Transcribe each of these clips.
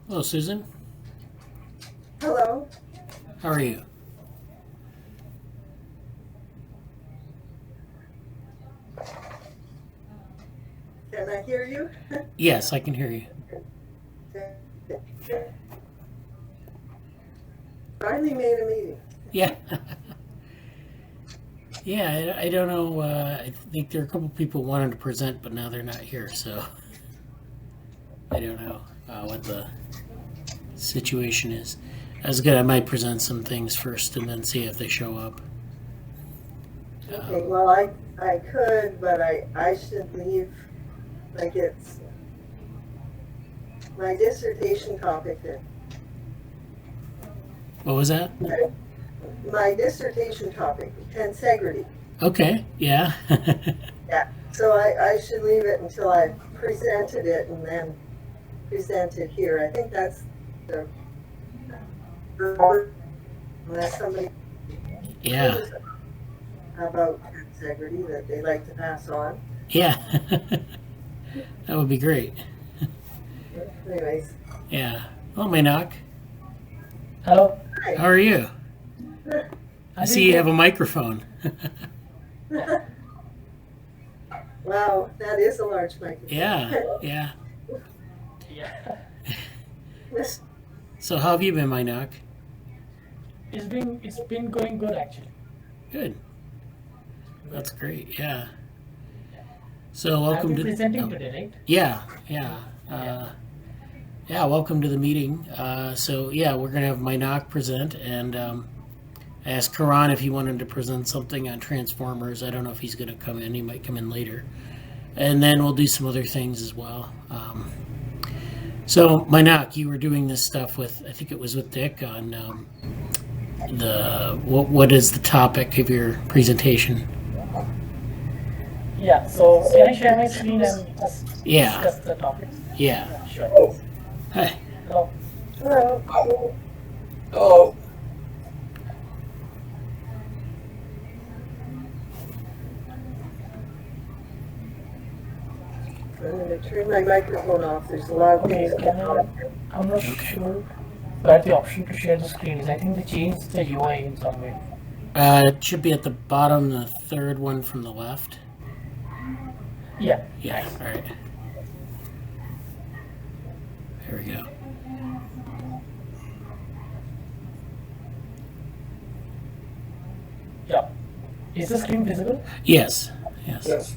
Hello, Susan. Hello. How are you? Can I hear you? Yes, I can hear you. Finally made a meeting. Yeah. Yeah, I don't know. I think there are a couple people wanting to present, but now they're not here, so I don't know what the situation is. That's good. I might present some things first and then see if they show up. Okay, well, I could, but I should leave, like it's my dissertation topic then. What was that? My dissertation topic, tensegrity. Okay, yeah. Yeah, so I should leave it until I've presented it and then present it here. I think that's the, unless somebody Yeah, about tensegrity that they like to pass on. yeah. That would be great. Anyways, Yeah. Well, Mainak, Hello. how are you? I see you have a microphone. Wow, that is a large microphone. Yeah, yeah. Yeah. So how have you been, Mainak? It's been going good actually. Good. That's great. Yeah. So welcome I'll to be presenting today, right? Yeah, yeah. Yeah, welcome to the meeting. So yeah, we're gonna have Mainak present, and I asked Karan if he wanted to present something on transformers. I don't know if he's gonna come in. He might come in later, and then we'll do some other things as well. So Mainak, you were doing this stuff with, I think it was with Dick on what is the topic of your presentation? Yeah. So can I share my screen and just Yeah. discuss the topic? Yeah. Sure. Hi. Hello. Hello. Oh, I'm going to turn my microphone off. There's a lot of Okay. things Can going on. I'm not sure where the option to share the screen is. I think they changed the UI in some way. It should be at the bottom, the third one from the left. Yeah. Yeah, all right. There we go. Yeah. Is the screen visible? Yes, yes. yes.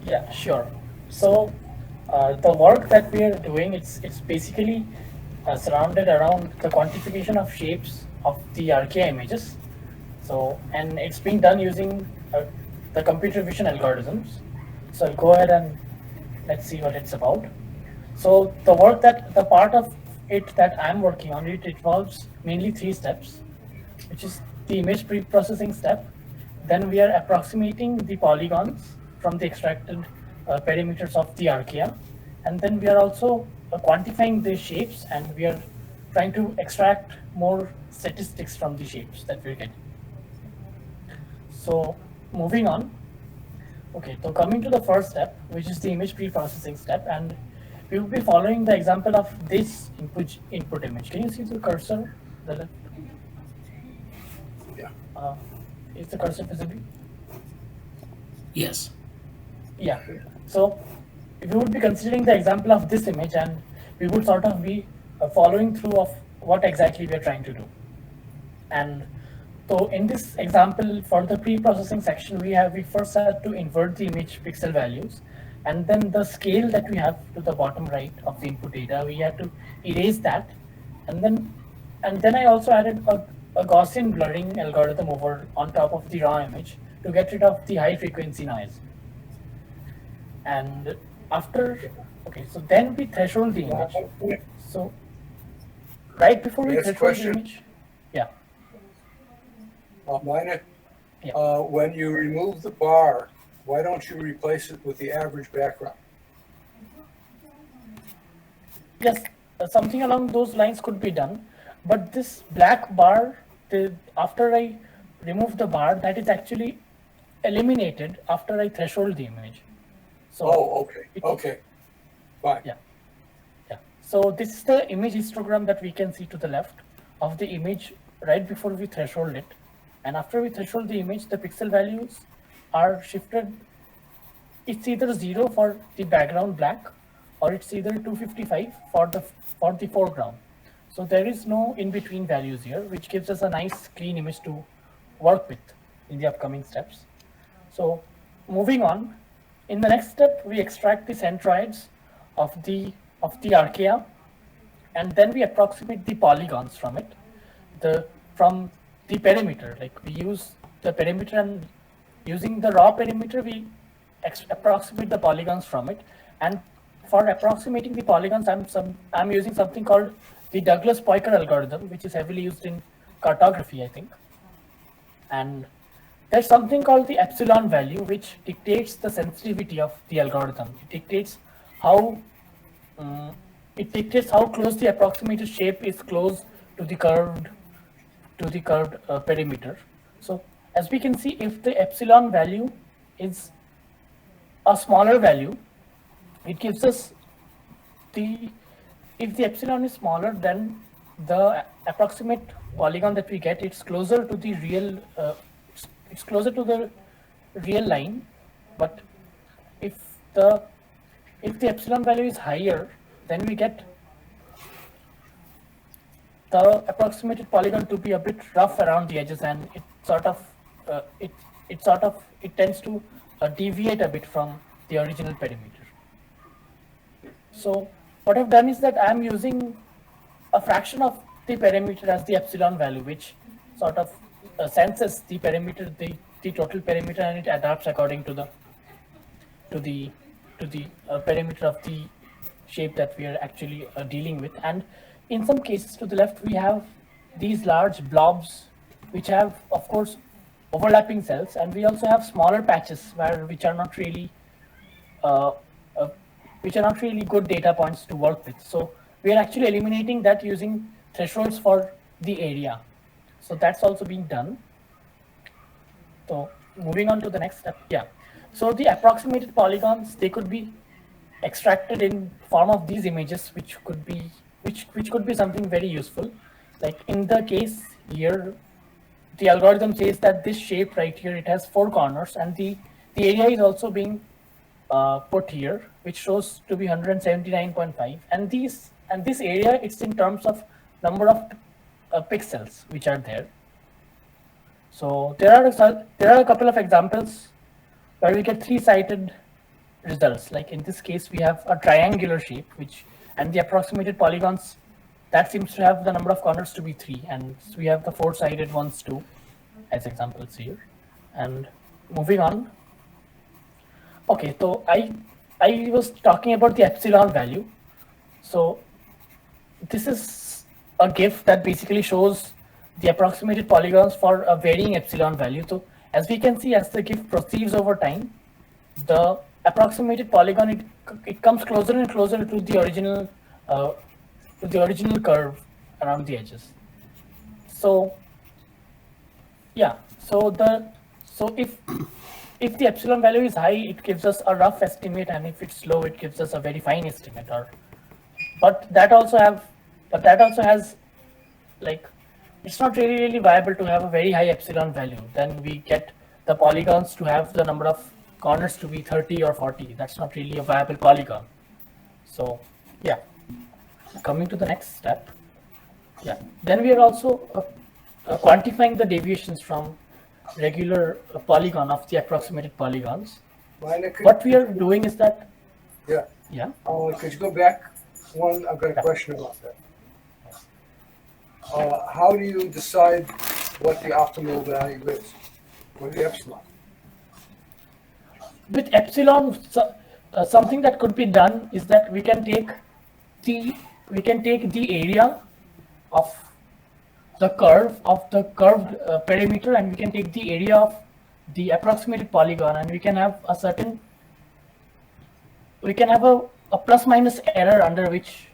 Yeah, sure. So the work that we are doing, it's basically surrounded around the quantification of shapes of the Archaea images. So, and it's being done using the computer vision algorithms. So I'll go ahead and let's see what it's about. So the part of it that I'm working on, it involves mainly 3 steps, which is the image pre-processing step. Then we are approximating the polygons from the extracted perimeters of the Archaea. And then we are also quantifying the shapes, and we are trying to extract more statistics from the shapes that we're getting. So moving on. Okay, so coming to the first step, which is the image pre-processing step, and we will be following the example of this input image. Can you see the cursor? The left? Yeah. Is the cursor visible? Yes. Yeah. So we would be considering the example of this image, and we would sort of be following through of what exactly we are trying to do. And so in this example, for the pre-processing section, we first had to invert the image pixel values, and then the scale that we have to the bottom right of the input data, we had to erase that, and then I also added a Gaussian blurring algorithm over on top of the raw image to get rid of the high frequency noise. And after, okay, so then we threshold the image. So right before we Next threshold question. the image, yeah. Mainak, Yeah. when you remove the bar, why don't you replace it with the average background? Yes, something along those lines could be done, but this black bar, after I remove the bar, that is actually eliminated after I threshold the image. So Oh, okay, okay, fine. yeah, yeah. So this is the image histogram that we can see to the left of the image right before we threshold it. And after we threshold the image, the pixel values are shifted. It's either 0 for the background black, or it's either 255 for the foreground. So there is no in-between values here, which gives us a nice clean image to work with in the upcoming steps. So moving on, in the next step, we extract the centroids of the archaea, and then we approximate the polygons from it, from the perimeter. Like we use the perimeter, and using the raw perimeter, we approximate the polygons from it. And for approximating the polygons, I'm using something called the Douglas-Poiker algorithm, which is heavily used in cartography, I think. And there's something called the epsilon value, which dictates the sensitivity of the algorithm. It dictates how close the approximated shape is close to the curved perimeter. So as we can see, if the epsilon value is a smaller value, it gives us if the epsilon is smaller, then the approximate polygon that we get, it's closer to the real line. But if the epsilon value is higher, then we get the approximated polygon to be a bit rough around the edges, and it tends to deviate a bit from the original perimeter. So what I've done is that I'm using a fraction of the perimeter as the epsilon value, which sort of senses the perimeter, the total perimeter, and it adapts according to the perimeter of the shape that we are actually dealing with. And in some cases to the left, we have these large blobs, which have, of course, overlapping cells, and we also have smaller patches which are not really good data points to work with. So we are actually eliminating that using thresholds for the area. So that's also being done. So moving on to the next step. Yeah. So the approximated polygons, they could be extracted in form of these images, which could be something very useful. Like in the case here, the algorithm says that this shape right here, it has 4 corners, and the area is also being put here, which shows to be 179.5. And this area, it's in terms of number of pixels which are there. So there are a couple of examples where we get 3-sided results. Like in this case, we have a triangular shape, and the approximated polygons, that seems to have the number of corners to be 3, and we have the 4-sided ones too, as examples here. And moving on. Okay, so I was talking about the epsilon value. So this is a GIF that basically shows the approximated polygons for a varying epsilon value. So as we can see, as the GIF proceeds over time, the approximated polygon, it comes closer and closer to the original curve around the edges. So yeah, so if the epsilon value is high, it gives us a rough estimate, and if it's low, it gives us a very fine estimate. But that also has, like, it's not really viable to have a very high epsilon value. Then we get the polygons to have the number of corners to be 30 or 40. That's not really a viable polygon. So yeah, coming to the next step. Yeah, then we are also quantifying the deviations from regular polygon of the approximated polygons. What we are doing is that. Yeah. Could you go back one? I've got a question about that. How do you decide what the optimal value is? What the epsilon? With epsilon, something that could be done is that we can take the area of the curved perimeter, and we can take the area of the approximated polygon, and we can have a plus minus error under which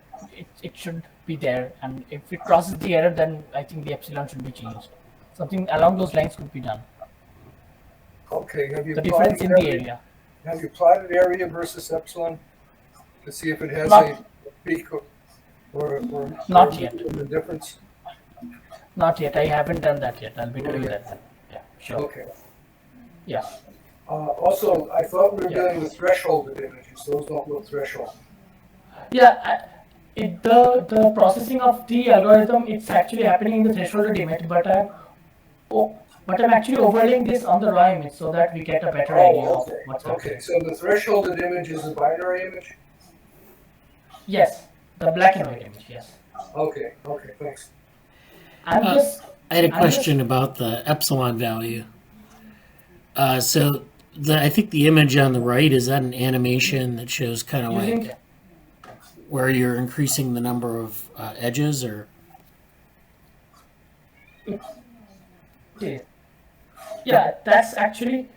it should be there, and if it crosses the error, then I think the epsilon should be changed. Something along those lines could be done. Okay, have you The difference in the area. Have you plotted area versus epsilon to see if it has Not- a peak? or Not yet. the difference? Not yet. I haven't done that yet. I'll be doing Okay. that. Yeah, sure. Okay. Yeah. Also, I thought we were Yeah. dealing with thresholded images. Those don't look threshold. Yeah, the processing of the algorithm, it's actually happening in the thresholded image, but I'm actually overlaying this on the raw image so that we get a better idea of okay. what's Okay, happening. so the thresholded image is a binary image? Yes, the black and white image. Yes. Okay, thanks. I'm just I had a I'm question about the epsilon value. So I think the image on the right, is that an animation that shows kind of using. like where you're increasing the number of edges, or? Yeah, that's actually,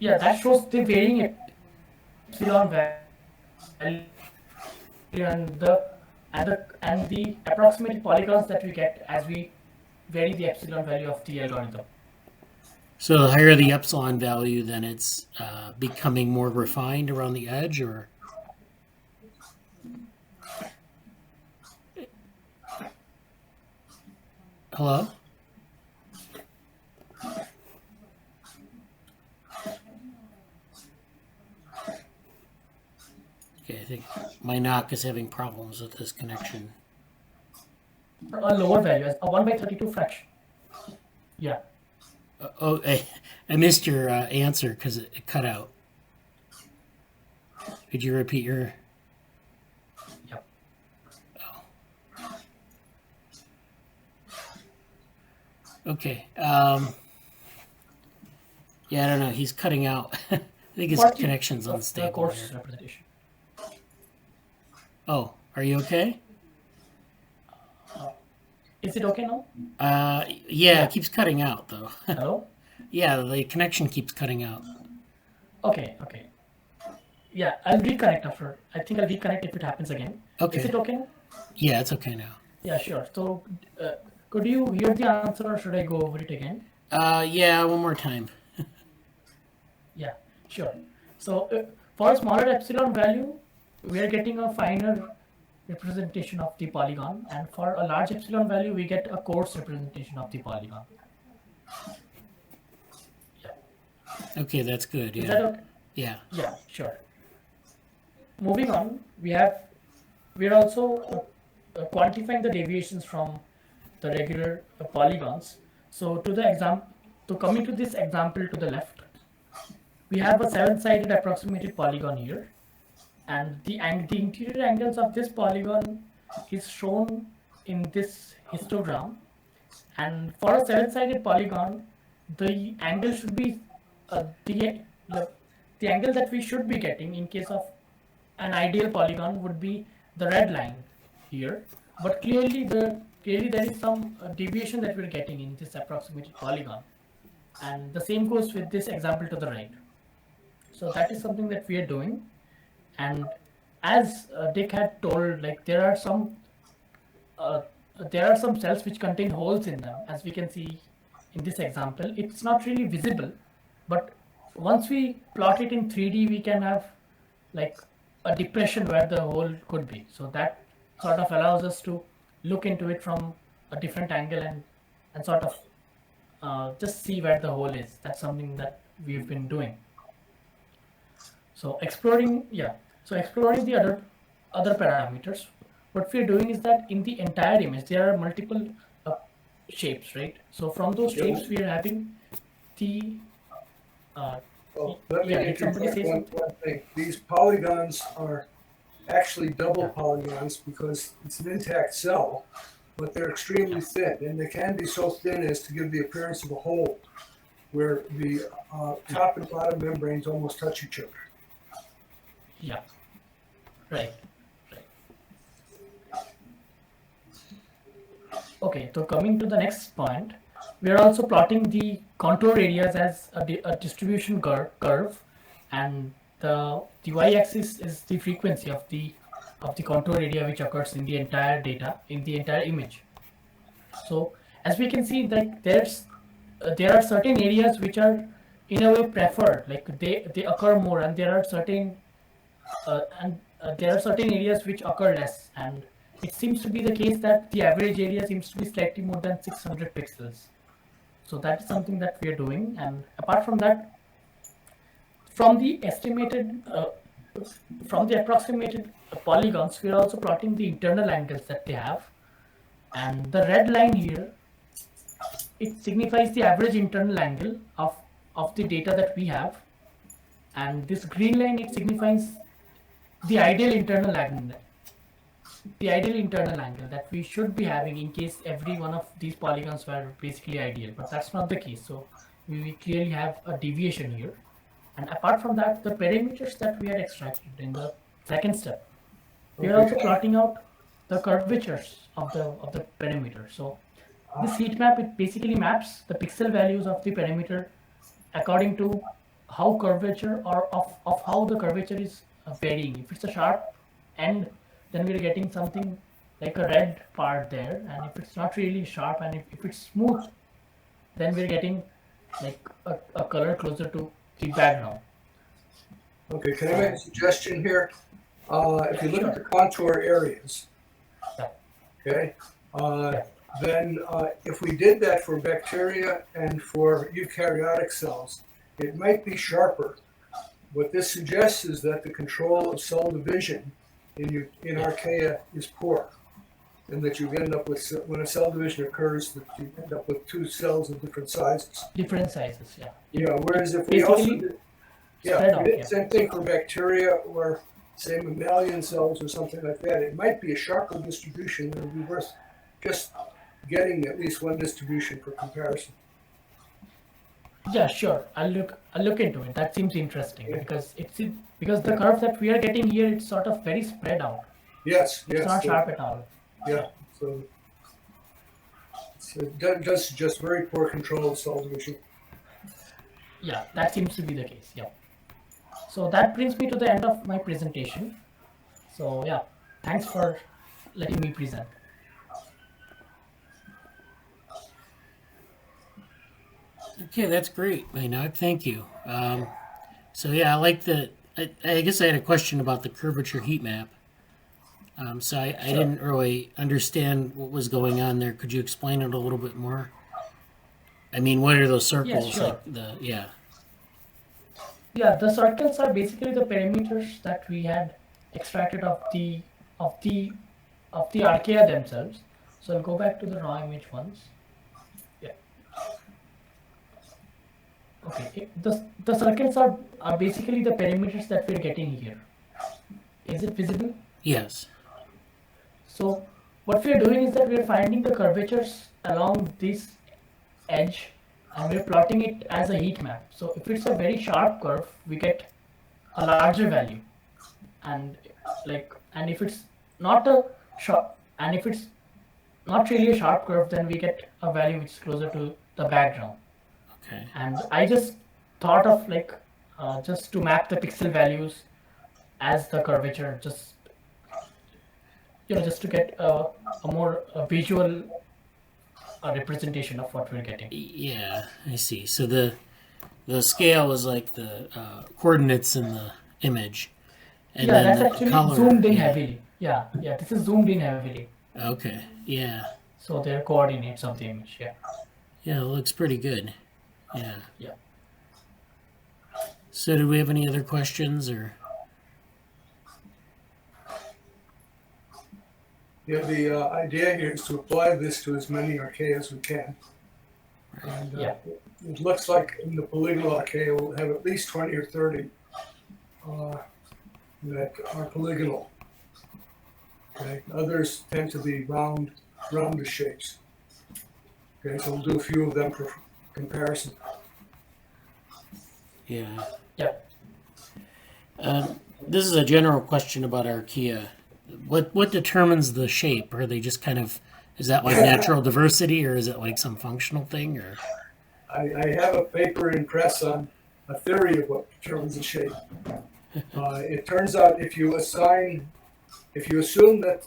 that shows the varying epsilon value and the approximate polygons that we get as we vary the epsilon value of the algorithm. So the higher the epsilon value, then it's becoming more refined around the edge, or? Hello? Okay, I think Mainak is having problems with this connection. A lower value as a 1/32 fraction. Yeah. I missed your answer because it cut out. Could you repeat your? Yep. Okay. Yeah, I don't know. He's cutting out. I think his What the- connection's of the unstable. course Here. representation. Oh, are you okay? Is it okay now? Yeah, it keeps cutting out though. Hello? Yeah, the connection keeps cutting out. Okay. Yeah, I'll reconnect after. I think I'll reconnect if it happens again. Okay. Is it okay now? Yeah, it's okay now. Yeah, sure. So, could you hear the answer or should I go over it again? Yeah, one more time. Yeah, sure. So, for a smaller epsilon value, we are getting a finer representation of the polygon, and for a large epsilon value, we get a coarse representation of the polygon. Okay, that's good. Is Yeah. that okay? Yeah. Yeah, sure. Moving on, we're also quantifying the deviations from the regular polygons. So coming to this example to the left, we have a 7-sided approximated polygon here, and the interior angles of this polygon is shown in this histogram. And for a 7-sided polygon, the angle should be the angle that we should be getting in case of an ideal polygon would be the red line here. But clearly there is some deviation that we're getting in this approximated polygon, and the same goes with this example to the right. So that is something that we are doing, and as Dick had told, like there are some cells which contain holes in them, as we can see in this example. It's not really visible, but once we plot it in 3D, we can have like a depression where the hole could be. So that sort of allows us to look into it from a different angle and sort of just see where the hole is. That's something that we've been doing. So exploring the other parameters, what we're doing is that in the entire image there are multiple shapes, right? So from those shapes we are having the Let me yeah, did somebody interject say one thing. These polygons are actually double polygons because it's an intact cell, but they're extremely thin, and they can be so thin as to give the appearance of a hole where the top and bottom membranes almost touch each other. Yeah, right. Okay, so coming to the next point, we are also plotting the contour areas as a distribution curve, and the y-axis is the frequency of the contour area which occurs in the entire image. So as we can see, like there are certain areas which are in a way preferred, like they occur more, and there are certain areas which occur less, and it seems to be the case that the average area seems to be slightly more than 600 pixels. So that's something that we are doing. And apart from that, from the estimated, from the approximated polygons, we are also plotting the internal angles that they have. And the red line here, it signifies the average internal angle of the data that we have. And this green line, it signifies the ideal internal angle. The ideal internal angle that we should be having in case every one of these polygons were basically ideal, but that's not the case. So we clearly have a deviation here. And apart from that, the parameters that we had extracted in the second step, we are also plotting out the curvatures of the parameter. So this heat map, it basically maps the pixel values of the parameter according to how curvature or of how the curvature is varying. If it's a sharp end, then we're getting something like a red part there, and if it's not really sharp and if it's smooth, then we're getting like a color closer to the background. Okay, can I make a suggestion here? If you look at the contour areas, okay, then if we did that for bacteria and for eukaryotic cells, it might be sharper. What this suggests is that the control of cell division in Archaea is poor, and that you end up with, when a cell division occurs, that you end up with two cells of different sizes. Different sizes, yeah. Yeah, whereas if we Basically, also did, out, we did the same thing for bacteria or say mammalian cells or something like that, it might be a sharper distribution that would be worth just getting at least one distribution for comparison. Yeah, sure. I'll look into it. That seems interesting because because the curve that we are getting here, it's sort of very spread out. Yes, It's not sharp at all. Yeah, so it does suggest very poor control of cell division. Yeah, that seems to be the case. Yeah. So that brings me to the end of my presentation. So yeah, thanks for letting me present. Okay, that's great, Mainak. Thank you. So yeah, I like I guess I had a question about the curvature heat map. So I didn't really understand what was going on there. Could you explain it a little bit more? I mean, what are those circles? Yeah, sure. Yeah, the circles are basically the parameters that we had extracted of the Archaea themselves. So I'll go back to the raw image once. Yeah. Okay. The circles are basically the parameters that we're getting here. Is it visible? Yes. So what we are doing is that we are finding the curvatures along this edge and we're plotting it as a heat map. So if it's a very sharp curve, we get a larger value, and if it's not a sharp, and if it's not really a sharp curve, then we get a value which is closer to the background. Okay. And I just thought of just to map the pixel values as the curvature, just to get a more visual representation of what we're getting. Yeah, I see. So the scale is like the coordinates in the image, and yeah, then that's the actually color, zoomed in heavily. Yeah, this is zoomed in heavily. Okay. Yeah. So they're coordinates of the image. Yeah. Yeah, it looks pretty good. Yeah. Yeah. So do we have any other questions or? Yeah, the idea here is to apply this to as many Archaea as we can. And it looks like in the polygonal Archaea we'll have at least 20 or 30 that are polygonal. Okay, others tend to be rounded shapes. Okay, so we'll do a few of them for comparison. Yeah. Yeah. This is a general question about Archaea. What determines the shape? Are they just kind of, is that like natural diversity, or is it like some functional thing? Or I have a paper in press on a theory of what determines the shape. It turns out if you assume that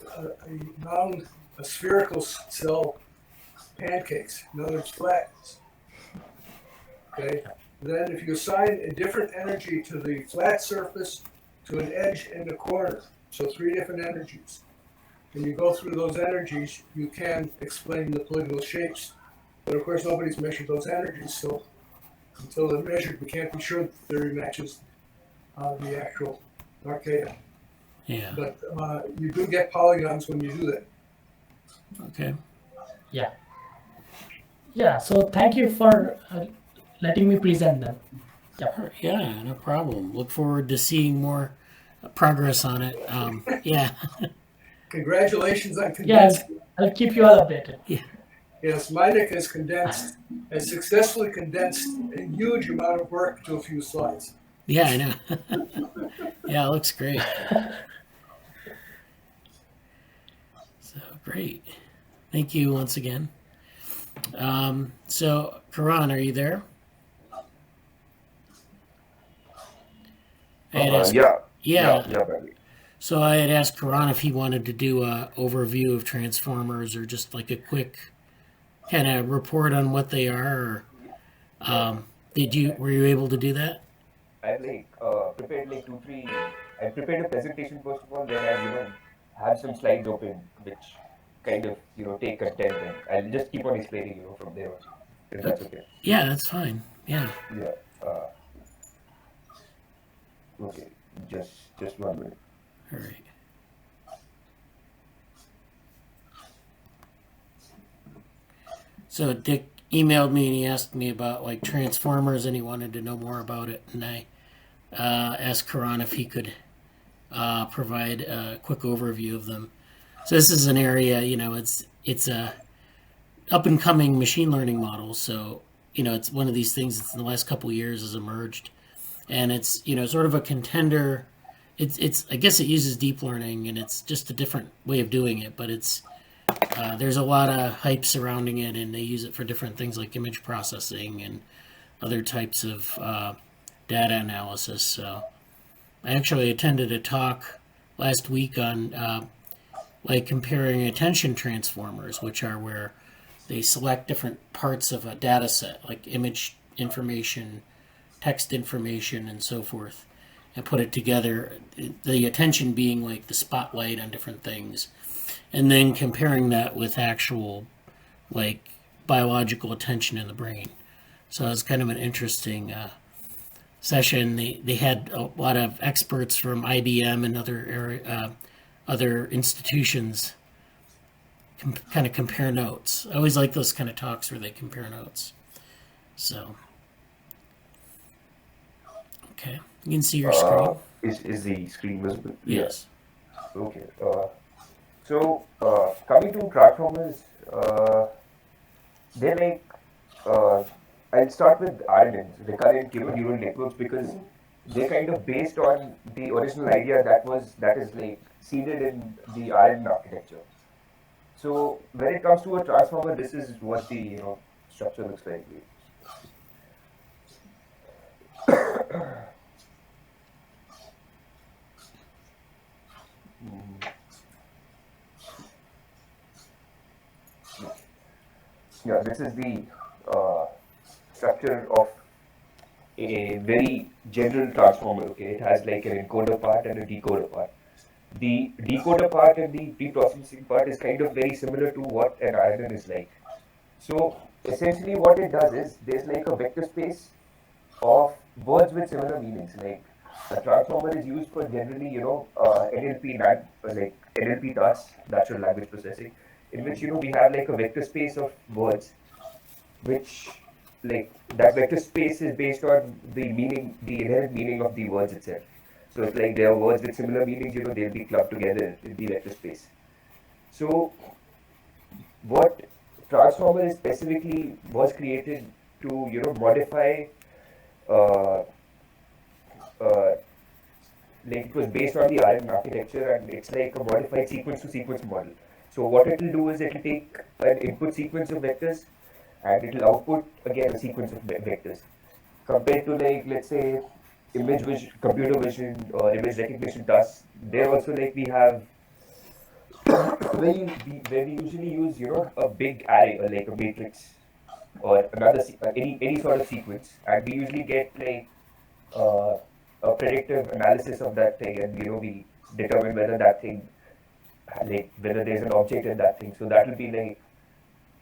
a spherical cell pancakes, in other words, flattens, okay, then if you assign a different energy to the flat surface, to an edge and a corner, so 3 different energies, and you go through those energies, you can explain the polygonal shapes. But of course, nobody's measured those energies, so until they're measured, we can't be sure the theory matches the actual Archaea. Yeah. But you do get polygons when you do that. Okay. Yeah. Yeah. So thank you for letting me present them. Yeah. Yeah, no problem. Look forward to seeing more progress on it. Yeah. Congratulations on Yeah. condensing. I'll keep you all updated. Yes, Mainak has successfully condensed a huge amount of work to a few slides. Yeah, I know. Yeah, it looks great. So great. Thank you once again. So, Karan, are you there? I had asked- Yeah. So I had asked Karan if he wanted to do a overview of transformers or just like a quick kind of report on what they are. Or, were you able to do that? I've prepared like I prepared a presentation first of all, then I have some slides open which kind of take content, and I'll just keep on explaining from there on, if that's okay. Yeah, that's fine. Yeah. Yeah. Okay. Just 1 minute. All right. So Dick emailed me and he asked me about like transformers and he wanted to know more about it, and I asked Karan if he could provide a quick overview of them. So this is an area, it's a up and coming machine learning model. So it's one of these things that in the last couple of years has emerged, and it's sort of a contender. It's I guess it uses deep learning, and it's just a different way of doing it, but it's there's a lot of hype surrounding it, and they use it for different things like image processing and other types of data analysis. So I actually attended a talk last week on like comparing attention transformers, which are where they select different parts of a data set, like image information, text information, and so forth, and put it together, the attention being like the spotlight on different things, and then comparing that with actual like biological attention in the brain. So it's kind of an interesting session. They had a lot of experts from IBM and other institutions kind of compare notes. I always like those kind of talks where they compare notes. So, okay, you can see your screen. Is the screen visible? Yes. Yeah. Okay. So coming to transformers, they're like I'll start with RNNs, recurrent neural networks, because they're kind of based on the original idea that is like seeded in the RNN architecture. So when it comes to a transformer, this is what the structure looks like. Yeah, this is the structure of a very general transformer. Okay, it has like an encoder part and a decoder part. The decoder part and the preprocessing part is kind of very similar to what an RNN is like. So essentially what it does is there's like a vector space of words with similar meanings. Like a transformer is used for generally, NLP tasks, natural language processing, in which we have like a vector space of words, which like that vector space is based on the inherent meaning of the words itself. So it's like there are words with similar meanings, they'll be clubbed together in the vector space. So what transformer is specifically was created to modify like it was based on the RNN architecture, and it's like a modified sequence to sequence model. So what it will do is it will take an input sequence of vectors and it will output again a sequence of vectors. Compared to like let's say image vision, computer vision or image recognition tasks, there also like we have where we usually use a big array or like a matrix or another any sort of sequence, and we usually get like a predictive analysis of that thing, and we determine whether that thing like whether there's an object in that thing. So that will be like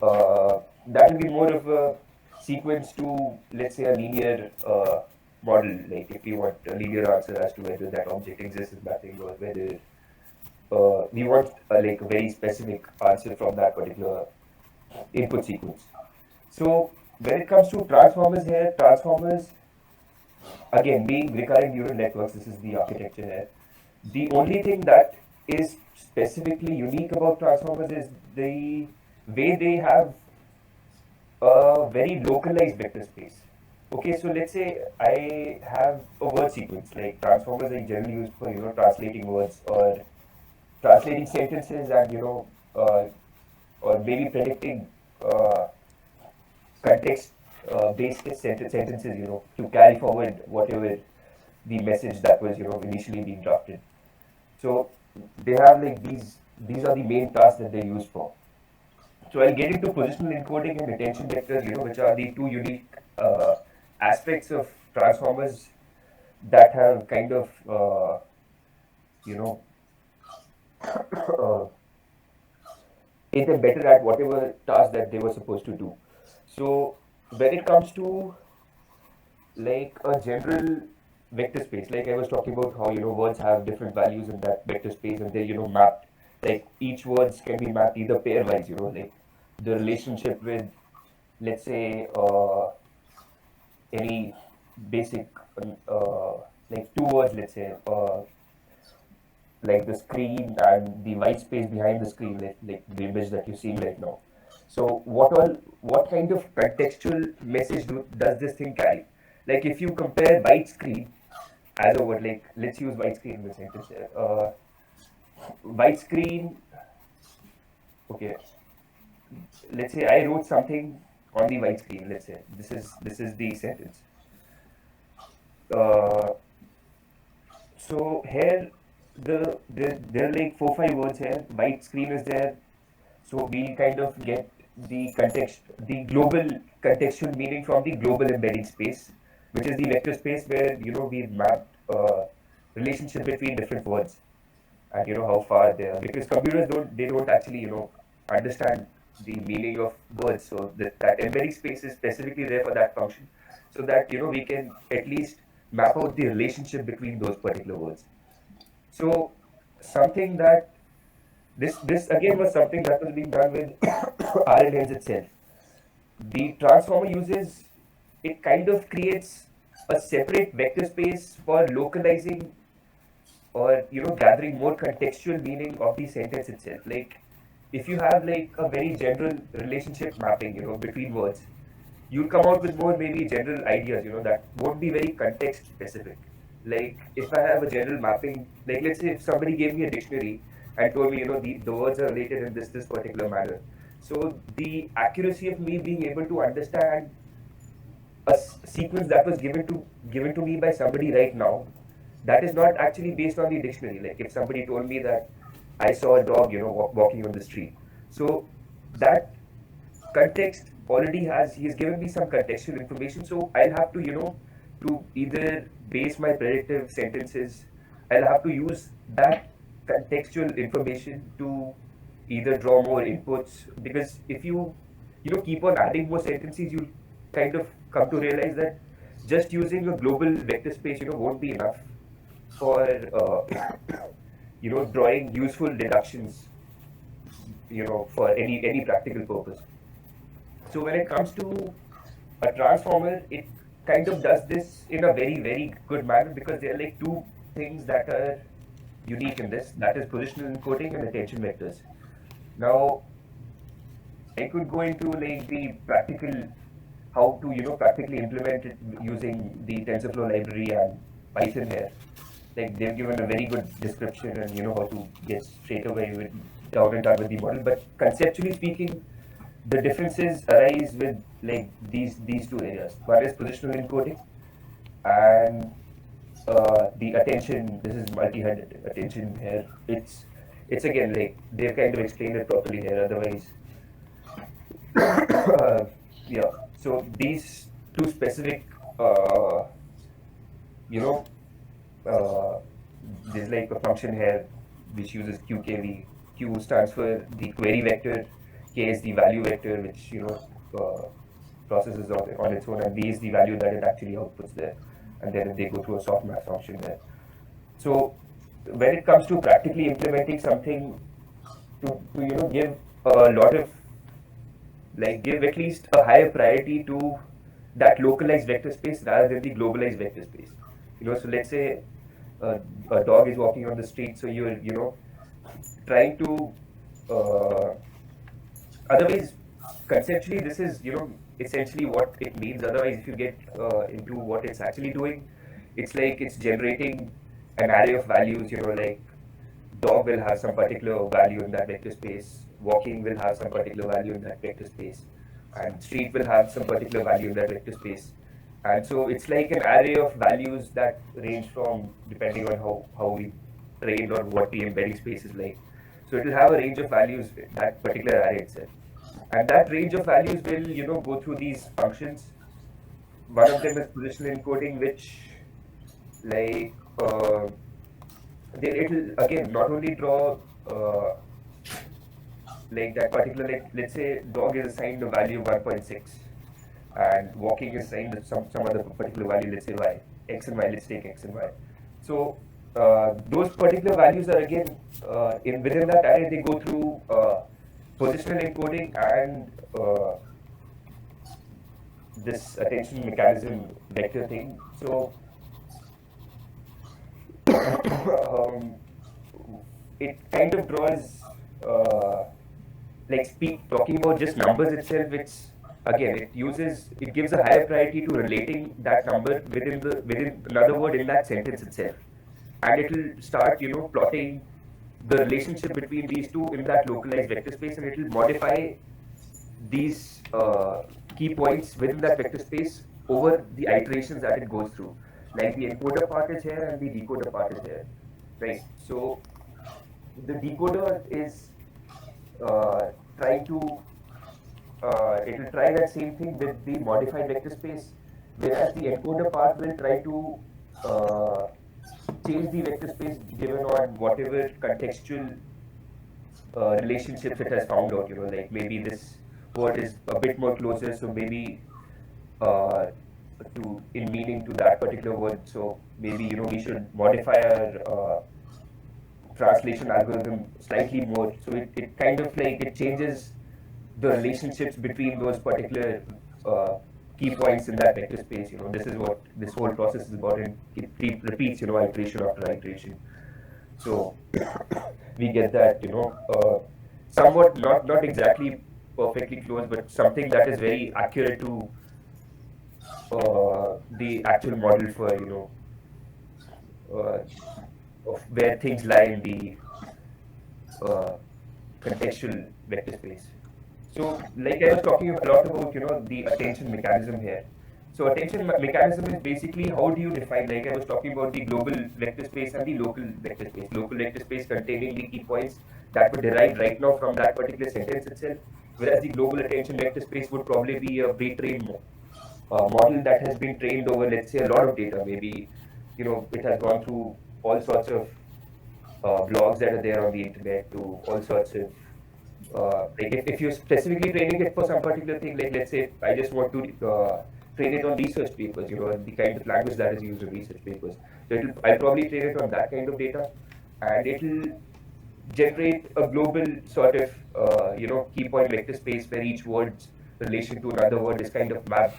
that will be more of a sequence to, let's say, a linear model. Like if you want a linear answer as to whether that object exists in that thing, or whether we want like a very specific answer from that particular input sequence. So when it comes to transformers here, transformers, again, being recurrent neural networks, this is the architecture here. The only thing that is specifically unique about transformers is the way they have a very localized vector space. Okay, so let's say I have a word sequence, like transformers are generally used for, translating words or translating sentences, and or maybe predicting context based sentences, to carry forward whatever the message that was, initially being drafted. So they have like these are the main tasks that they use for. So I'll get into positional encoding and attention vectors, which are the two unique aspects of transformers that have kind of you know made them better at whatever task that they were supposed to do. So when it comes to like a general vector space, like I was talking about how words have different values in that vector space, and they're mapped, like each words can be mapped either pairwise, like the relationship with, let's say, any basic like two words, let's say, like the screen and the white space behind the screen, like the image that you're seeing right now. So what kind of contextual message does this thing carry? Like if you compare white screen as a word, like let's use white screen in the sentence here. White screen, okay. Let's say I wrote something on the white screen. Let's say this is the sentence. So here there are like 4-5 words here. White screen is there, so we kind of get the context, the global contextual meaning from the global embedding space, which is the vector space where we've mapped relationship between different words, and how far they are, because computers don't actually understand the meaning of words, so that embedding space is specifically there for that function, so that we can at least map out the relationship between those particular words. So something that this again was something that was being done with RLNs itself. The transformer uses, it kind of creates a separate vector space for localizing or gathering more contextual meaning of the sentence itself. Like if you have like a very general relationship mapping between words, you'll come out with more maybe general ideas that won't be very context specific. Like if I have a general mapping, like let's say if somebody gave me a dictionary and told me the words are related in this particular manner, so the accuracy of me being able to understand a sequence that was given to me by somebody right now, that is not actually based on the dictionary. Like if somebody told me that I saw a dog walking on the street, so that context already he's given me some contextual information, so I'll have to to either base my predictive sentences, I'll have to use that contextual information to either draw more inputs, because if you keep on adding more sentences, you kind of come to realize that just using a global vector space won't be enough for drawing useful deductions for any practical purpose. So when it comes to a transformer, it kind of does this in a very, very good manner, because there are like two things that are unique in this, that is positional encoding and attention vectors. Now I could go into like the practical, how to practically implement it using the TensorFlow library and Python here. Like they've given a very good description and how to get straight away down and done with the model. But conceptually speaking, the differences arise with like these two areas. One is positional encoding, and the attention. This is multi-headed attention here. It's again like they've kind of explained it properly here. Otherwise, yeah. So these two specific, you know, there's like a function here which uses QKV, Q stands for the query vector, K is the value vector, which processes on its own, and V is the value that it actually outputs there, and then they go through a softmax function there. So when it comes to practically implementing something to give a lot of give at least a higher priority to that localized vector space rather than the globalized vector space. So let's say a dog is walking on the street, so you're trying to otherwise conceptually this is essentially what it means. Otherwise, if you get into what it's actually doing, it's like it's generating an array of values. Like dog will have some particular value in that vector space, walking will have some particular value in that vector space, and street will have some particular value in that vector space. And so it's like an array of values that range from depending on how we trained or what the embedding space is like. So it will have a range of values in that particular array itself. And that range of values will go through these functions. One of them is positional encoding, which it will again not only draw that particular, let's say dog is assigned a value of 1.6 and walking is assigned some other particular value, let's say y, x and y, let's take x and y. So those particular values are again within that array, they go through positional encoding and this attention mechanism vector thing. So it kind of draws talking about just numbers itself. It's again it gives a higher priority to relating that number within another word in that sentence itself, and it will start plotting the relationship between these two in that localized vector space, and it will modify these key points within that vector space over the iterations that it goes through. Like the encoder part is here and the decoder part is here, right? So the decoder is trying to it will try that same thing with the modified vector space, whereas the encoder part will try to change the vector space given on whatever contextual relationships it has found out. Like maybe this word is a bit more closer, so maybe in meaning to that particular word. So maybe we should modify our translation algorithm slightly more. So it kind of it changes the relationships between those particular key points in that vector space. This is what this whole process is about, and it repeats iteration after iteration. So we get that somewhat not exactly perfectly close, but something that is very accurate to the actual model for of where things lie in the contextual vector space. So like I was talking a lot about the attention mechanism here. So attention mechanism is basically how do you define, like I was talking about the global vector space and the local vector space. Local vector space containing the key points that were derived right now from that particular sentence itself, whereas the global attention vector space would probably be a pre-trained model that has been trained over, let's say, a lot of data. Maybe it has gone through all sorts of blogs that are there on the internet, to all sorts of if you're specifically training it for some particular thing, like let's say I just want to train it on research papers, the kind of language that is used in research papers. So I'll probably train it on that kind of data, and it'll generate a global sort of key point vector space where each word's relation to another word is kind of mapped.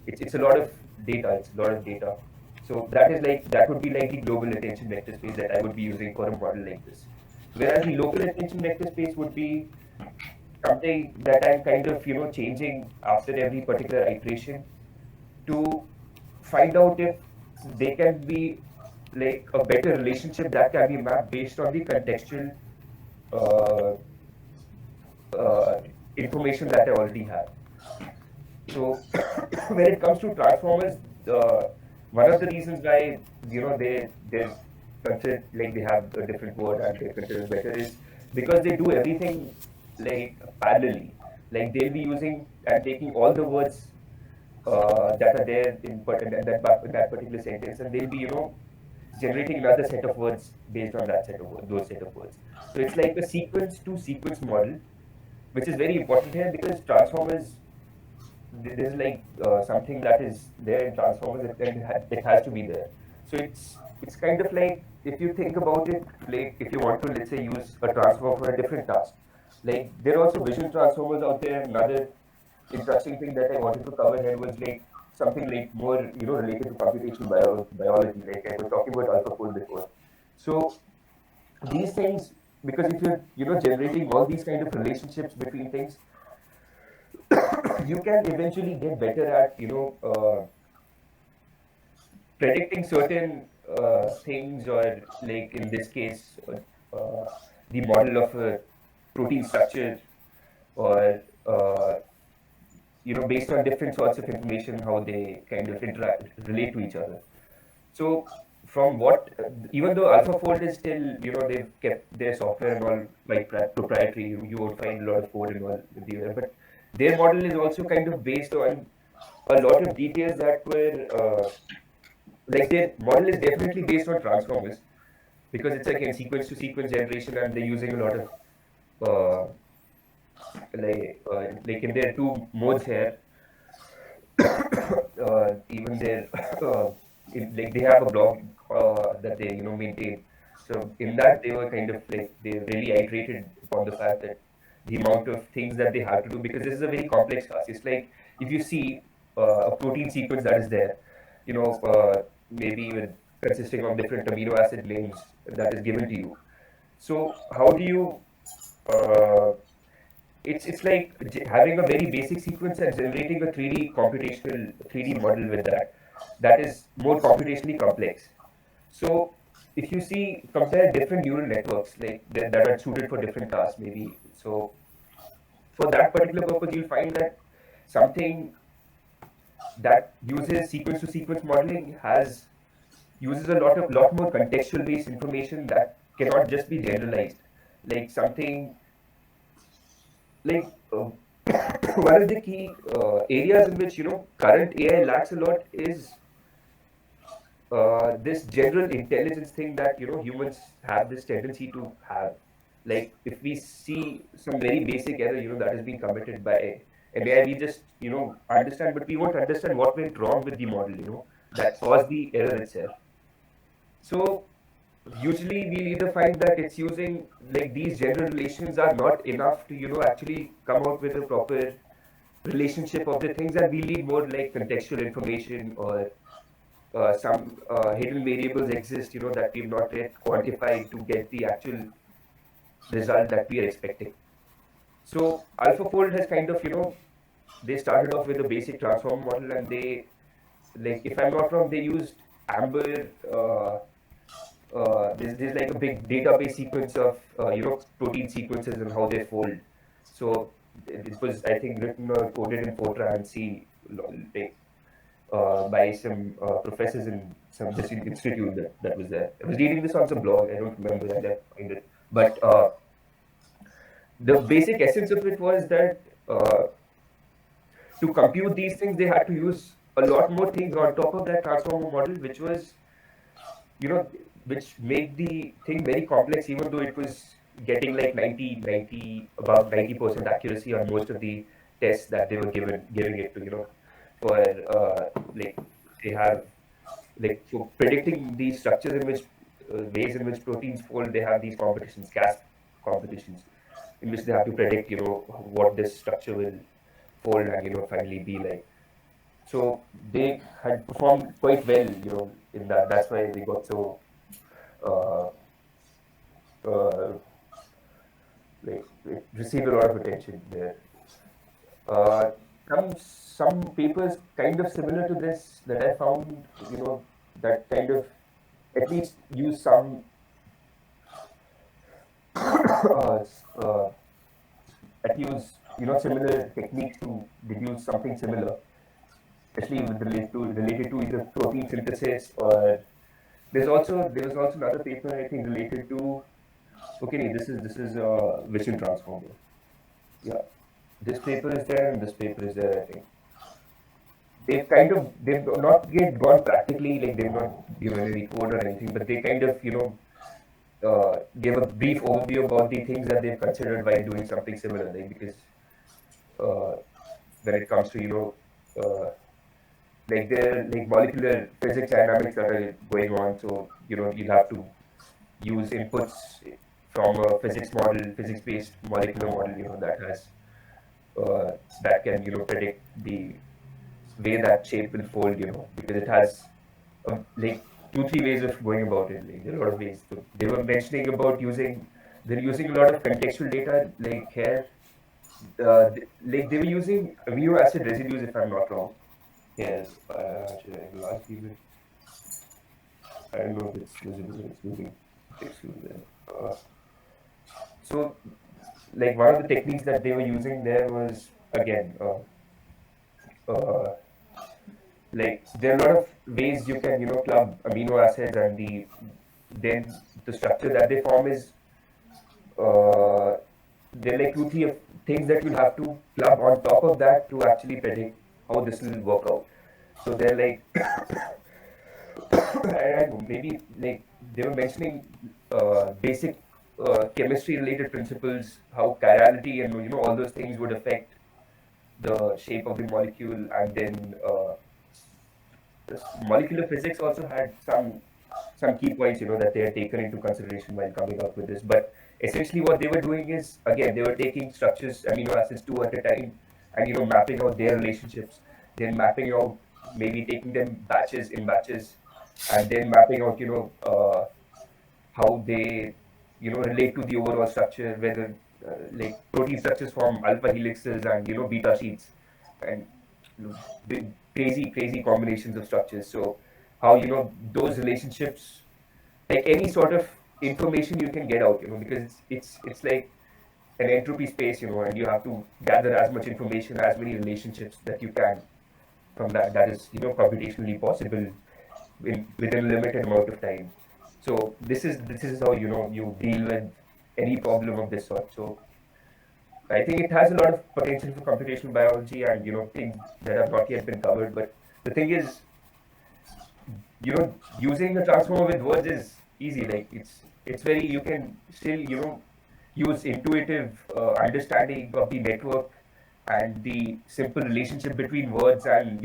It's a lot of data. So that would be like the global attention vector space that I would be using for a model like this. Whereas the local attention vector space would be something that I'm kind of changing after every particular iteration to find out if they can be like a better relationship that can be mapped based on the contextual information that I already have. So when it comes to transformers, one of the reasons why they're considered like they have a different word and they're considered better is because they do everything like parallelly. Like they'll be using and taking all the words that are there in that particular sentence, and they'll be generating another set of words based on that set of those set of words. So it's like a sequence to sequence model, which is very important here because transformers, there's like something that is there in transformers, and it has to be there. So it's kind of like, if you think about it, like if you want to, let's say, use a transformer for a different task, like there are also vision transformers out there. Another interesting thing that I wanted to cover here was like something like more, related to computational biology. Like I was talking about AlphaFold before. So these things, because if you're, generating all these kind of relationships between things, you can eventually get better at, predicting certain things, or like in this case, the model of a protein structure, or based on different sorts of information, how they kind of relate to each other. So from what, even though AlphaFold is still, they've kept their software and all like proprietary, you won't find a lot of code involved with the, but their model is also kind of based on a lot of details that were, like their model is definitely based on transformers, because it's again sequence to sequence generation, and they're using a lot of, like in their two modes here, even their, like they have a blog that they, maintain. So in that, they were kind of like, they really iterated upon the fact that the amount of things that they have to do, because this is a very complex task. It's like if you see a protein sequence that is there, maybe with consisting of different amino acid names that is given to you. So how do you, it's like having a very basic sequence and generating a 3D computational 3D model with that. That is more computationally complex. So if you see, compare different neural networks like that are suited for different tasks, maybe. So for that particular purpose, you'll find that something that uses sequence to sequence modeling uses a lot more contextual based information that cannot just be generalized. Like something like one of the key areas in which, current AI lacks a lot is this general intelligence thing that, humans have this tendency to have. Like if we see some very basic error, that has been committed by an AI, we just, understand, but we won't understand what went wrong with the model, that caused the error itself. So usually we'll either find that it's using, like, these general relations are not enough to, actually come out with a proper relationship of the things, and we need more like contextual information, or some hidden variables exist, that we've not yet quantified to get the actual result that we are expecting. So AlphaFold has kind of, they started off with a basic transform model, and they, like, if I'm not wrong, they used Amber. There's like a big database sequence of, protein sequences and how they fold. So it was, I think, written or coded in Fortran C, like, by some professors in some this institute that was there. I was reading this on some blog. I don't remember. I left find it. But the basic essence of it was that to compute these things, they had to use a lot more things on top of that transformer model, which was, which made the thing very complex, even though it was getting like about 90% accuracy on most of the tests that they were giving it to, for like they have, like, for predicting these structures in which ways in which proteins fold, they have these competitions, gas competitions, in which they have to predict, what this structure will fold and, finally be like. So they had performed quite well, in that. That's why they got so uh, like, it received a lot of attention there. Some papers kind of similar to this that I found, that kind of at least use some similar techniques to deduce something similar, especially with related to either protein synthesis, or there was also another paper, I think, related to, okay, this is a vision transformer. Yeah, this paper is there and this paper is there, I think. they've not yet gone practically, like they've not given any code or anything, but they kind of give a brief overview about the things that they've considered while doing something similar, like because uh, when it comes to like there like molecular physics dynamics that are going on, so you'll have to use inputs from a physics model, physics-based molecular model, that has that can predict the way that shape will fold, because it has like 2-3 ways of going about it. Like, there are a lot of ways. So they were mentioning about they're using a lot of contextual data, like here, like they were using amino acid residues, if I'm not wrong. Yes, actually, I don't know if it's visible. It's moving. So, like one of the techniques that they were using there was again. Like there are a lot of ways you can club amino acids, and then the structure that they form is there are like 2-3 of things that you'll have to club on top of that to actually predict how this will work out. So they're like and maybe like they were mentioning basic chemistry related principles, how chirality and all those things would affect the shape of the molecule, and then this molecular physics also had some key points that they had taken into consideration while coming up with this. But essentially what they were doing is, again, they were taking structures, amino acids, 2 at a time, and mapping out their relationships, then mapping out, maybe taking them batches in batches, and then mapping out how they relate to the overall structure, whether like protein structures form alpha helixes and beta sheets, and crazy combinations of structures. So how those relationships, like any sort of information you can get out, because it's like an entropy space, and you have to gather as much information, as many relationships that you can from that is computationally possible within a limited amount of time. So this is how you deal with any problem of this sort. So I think it has a lot of potential for computational biology and things that have not yet been covered. But the thing is, using a transformer with words is easy. Like it's very, you can still use intuitive understanding of the network and the simple relationship between words and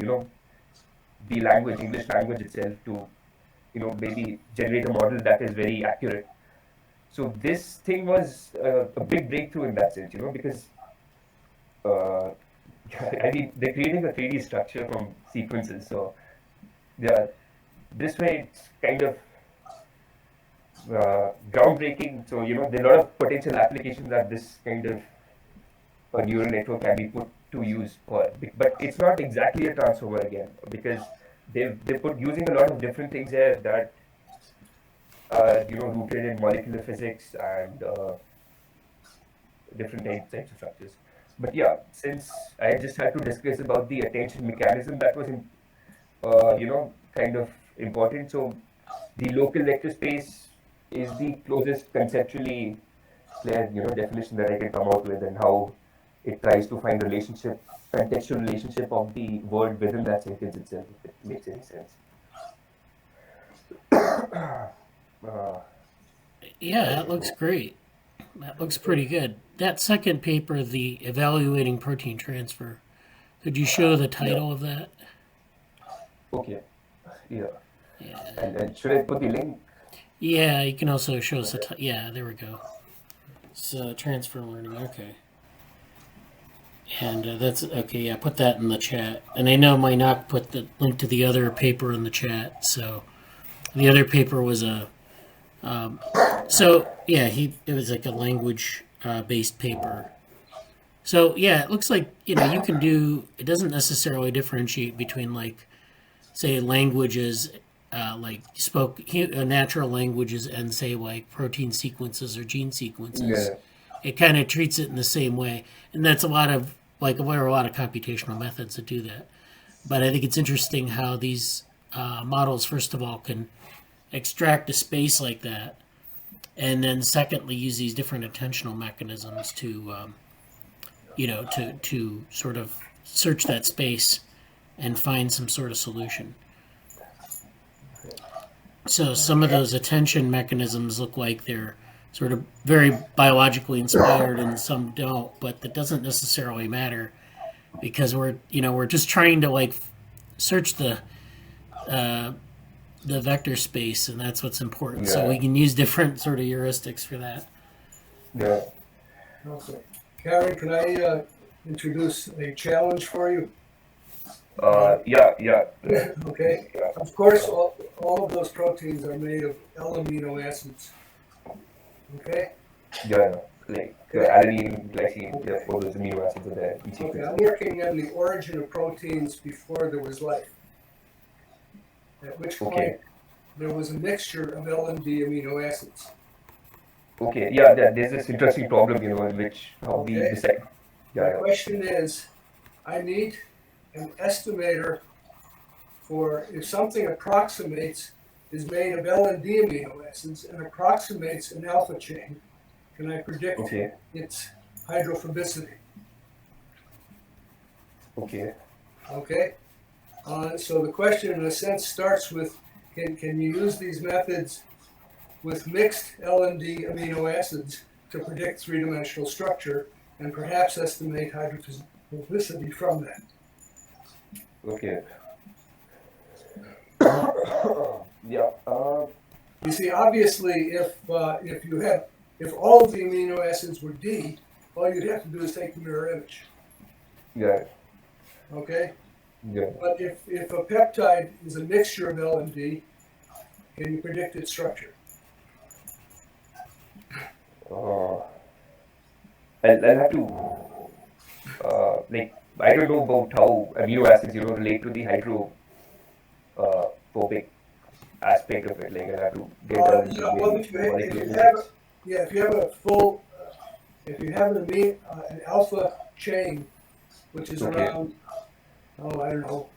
the language, English language itself, to maybe generate a model that is very accurate. So this thing was a big breakthrough in that sense, because uh, I mean they're creating a 3D structure from sequences. So yeah, this way it's kind of groundbreaking. So there are a lot of potential applications that this kind of a neural network can be put to use for. But it's not exactly a transformer again, because they put using a lot of different things here that rooted in molecular physics and different types of structures. But yeah, since I just had to discuss about the attention mechanism, that was kind of important. So the local vector space is the closest conceptually clear definition that I can come out with, and how it tries to find contextual relationship of the word within that sentence itself, if it makes any sense. Yeah, that looks great. That looks pretty good. That second paper, the evaluating protein transfer, could you show the title of that? Okay. Yeah. Yeah. And should I put the link? Yeah, you can also show us the yeah, there we go. It's transfer learning, okay. And that's okay. Yeah, put that in the chat. And I know Mainak put the link to the other paper in the chat. So the other paper was a so yeah, it was like a language based paper. So yeah, it looks like you can do. It doesn't necessarily differentiate between like, say, languages like natural languages and say like protein sequences or gene sequences. Yeah. It kind of treats it in the same way, and that's there are a lot of computational methods that do that. But I think it's interesting how these models, first of all, can extract a space like that, and then secondly use these different attentional mechanisms to to sort of search that space and find some sort of solution. So some of those attention mechanisms look like they're sort of very biologically inspired and some don't, but that doesn't necessarily matter because we're just trying to like search the vector space, and that's what's important. Yeah. So we can use different sort of heuristics for that. Yeah. Okay. Karen, can I introduce a challenge for you? Yeah. Okay. Of course, all of those proteins are made of L-amino acids. Okay. Yeah. Like adenine, glycine, yeah, all those amino acids are there. Each Okay. sequence. I'm working on the origin of proteins before there was life. At which point Okay. there was a mixture of L and D amino acids. Okay. Yeah. There's this interesting problem, in which how we Okay. decide. The Yeah. question is, I need an estimator for if something approximates is made of L and D amino acids and approximates an alpha chain, can I predict Okay. its hydrophobicity? Okay. Okay? So the question in a sense starts with, can you use these methods with mixed L and D amino acids to predict three-dimensional structure and perhaps estimate hydrophobicity from that? Okay. Yeah. You see, obviously, if all of the amino acids were D, all you'd have to do is take the mirror image. Yeah. Okay? Yeah. But if a peptide is a mixture of L and D, can you predict its structure? I'll have to like I don't know about how amino acids relate to the hydrophobic aspect of it. Like I'll have to get down into Yeah, well, the if you molecular have, physics. if you have a full, if you have an alpha chain, which is Okay. around, I don't know,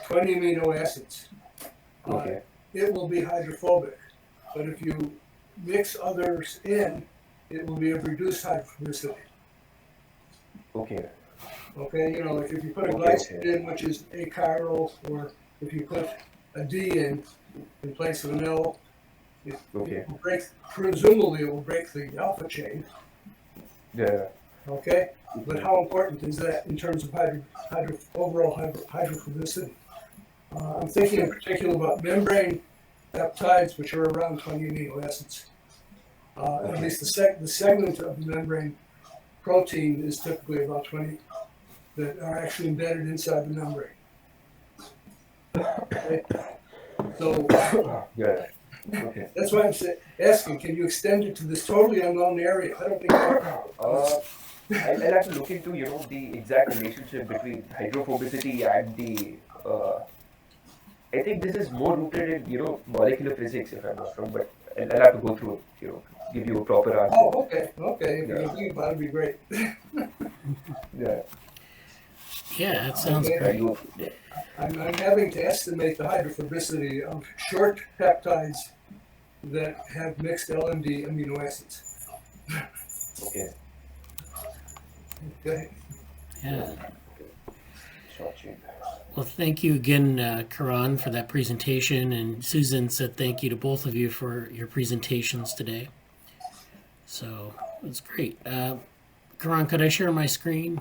20 amino acids, Okay. it will be hydrophobic. But if you mix others in, it will be of reduced hydrophobicity. Okay. Okay, like if you put a Okay, glycine okay. in, which is achiral, or if you put a D in place of an L, it Okay. will break, presumably it will break the alpha chain. Yeah. Okay, but how important is that in terms of overall hydrophobicity? I'm thinking in particular about membrane peptides, which are around 20 amino acids. At least the segment of the membrane protein is typically about 20 that are actually embedded inside the membrane. Okay? So Yeah. Okay. that's why I'm asking, can you extend it to this totally unknown area? I don't think I'll have to look into the exact relationship between hydrophobicity and the. I think this is more rooted in molecular physics, if I'm not wrong. But I'll have to go through it. Give you a proper answer. Oh, okay. If you Yeah. can think about it, it'd be great. Yeah. Yeah, that sounds Okay. great. I'm having to estimate the hydrophobicity of short peptides that have mixed L and D amino acids. Okay. Okay. Yeah. Short chain. Well, thank you again, Karan, for that presentation, and Susan said thank you to both of you for your presentations today. So it's great. Karan, could I share my screen?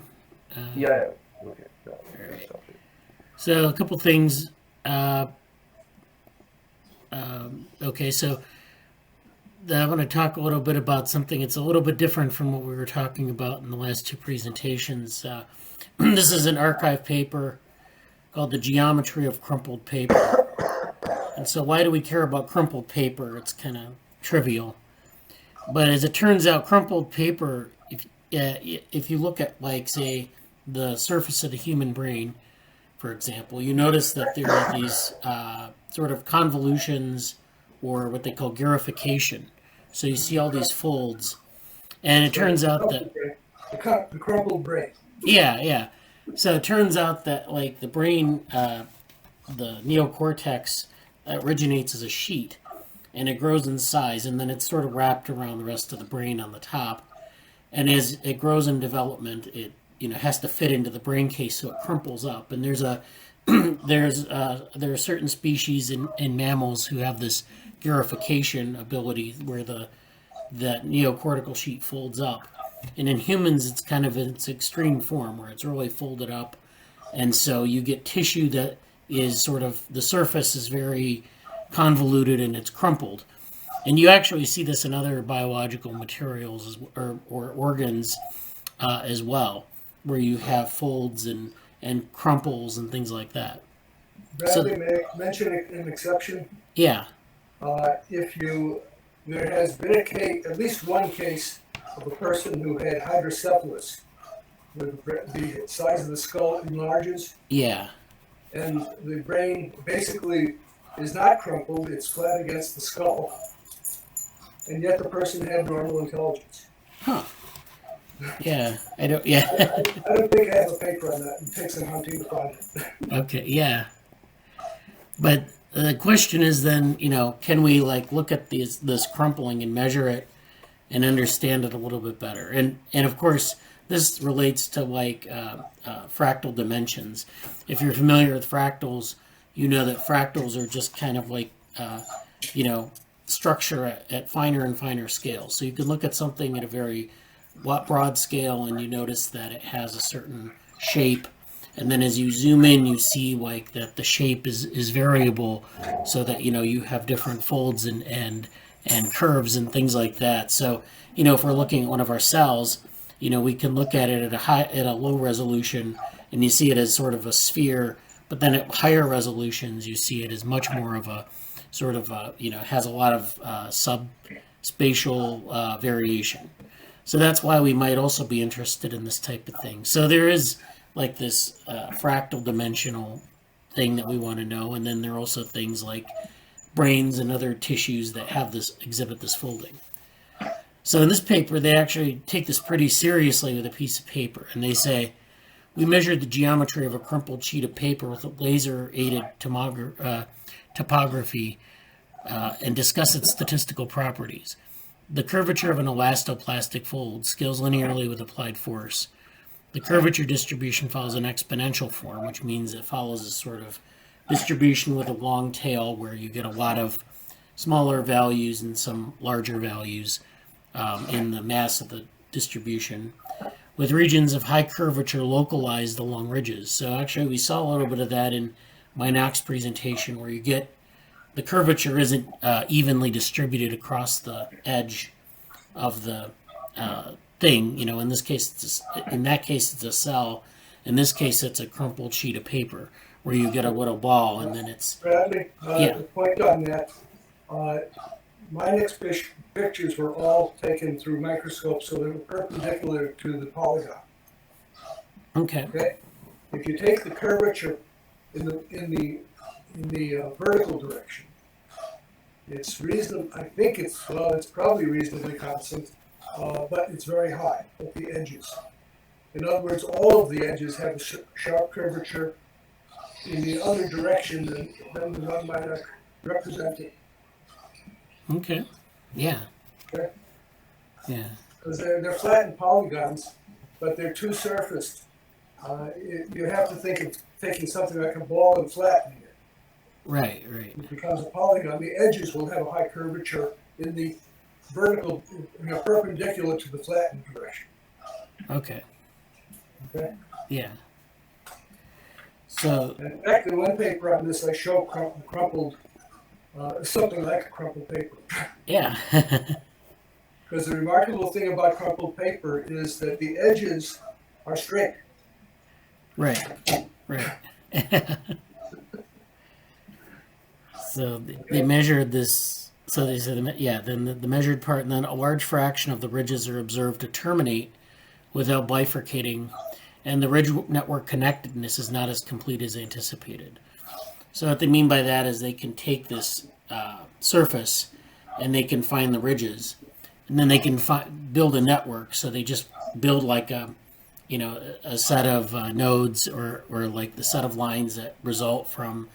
Yeah. Okay. Yeah. Alright. Stop it. So a couple things. Okay, so I want to talk a little bit about something. It's a little bit different from what we were talking about in the last two presentations. This is an archive paper called The Geometry of Crumpled Paper. And so why do we care about crumpled paper? It's kind of trivial. But as it turns out, crumpled paper, if you look at, like, say, the surface of the human brain, for example, you notice that there are these sort of convolutions or what they call garification. So you see all these folds. And it turns out that... The crumpled brain. Yeah. So it turns out that, like, the brain, the neocortex originates as a sheet, and it grows in size, and then it's sort of wrapped around the rest of the brain on the top. And as it grows in development, it has to fit into the brain case, so it crumples up. And there's a there are certain species in mammals who have this garification ability where that neocortical sheet folds up. And in humans, it's kind of in its extreme form where it's really folded up. And so you get tissue that is sort of, the surface is very convoluted and it's crumpled. And you actually see this in other biological materials or organs as well, where you have folds and crumples and things like that. Bradley, may I mention an exception? Yeah. There has been at least one case of a person who had hydrocephalus, where the size of the skull enlarges. Yeah. And the brain basically is not crumpled, it's flat against the skull. And yet the person had normal intelligence. Huh. Yeah. I don't think I have a paper on that. It takes some hunting to find it. Okay, yeah. But the question is then, can we look at this crumpling and measure it and understand it a little bit better? And of course, this relates to fractal dimensions. If you're familiar with fractals, you know that fractals are just kind of structure at finer and finer scales. So you can look at something at a very broad scale and you notice that it has a certain shape. And then as you zoom in, you see that the shape is variable, so that you have different folds and curves and things like that. So if we're looking at one of our cells, we can look at it at a low resolution, and you see it as sort of a sphere. But then at higher resolutions, you see it as much more of a sort of has a lot of subspatial variation. So that's why we might also be interested in this type of thing. So there is this fractal dimensional thing that we want to know, and then there are also things like brains and other tissues that exhibit this folding. So in this paper, they actually take this pretty seriously with a piece of paper, and they say, we measured the geometry of a crumpled sheet of paper with a laser-aided topography and discuss its statistical properties. The curvature of an elastoplastic fold scales linearly with applied force. The curvature distribution follows an exponential form, which means it follows a sort of distribution with a long tail where you get a lot of smaller values and some larger values in the mass of the distribution, with regions of high curvature localized along ridges. So actually we saw a little bit of that in Mainak's presentation, where you get the curvature isn't evenly distributed across the edge of the thing. In this case, in that case, it's a cell. In this case, it's a crumpled sheet of paper where you get a little ball, and then it's Bradley, the point on that. Mainak's pictures were all taken through microscopes, so they were perpendicular to the polygon. Okay. If you take the curvature in the vertical direction, it's reasonable. I think it's probably reasonably constant, but it's very high at the edges. In other words, all of the edges have a sharp curvature in the other direction than the one Mainak represented. Okay. Yeah. Okay. Yeah. Because they're flattened polygons, but they're too surfaced. You have to think of taking something like a ball and flattening it. Right. It becomes a polygon. The edges will have a high curvature in the vertical, perpendicular to the flattened direction. Okay. Okay. Yeah. So. In fact, in one paper on this, I show crumpled, something like a crumpled paper. Yeah. Because the remarkable thing about crumpled paper is that the edges are straight. Right. So they measured this. So they said, then the measured part, and then a large fraction of the ridges are observed to terminate without bifurcating, and the ridge network connectedness is not as complete as anticipated. So what they mean by that is they can take this surface and they can find the ridges, and then they can build a network. So they just build like a set of nodes or like the set of lines that result from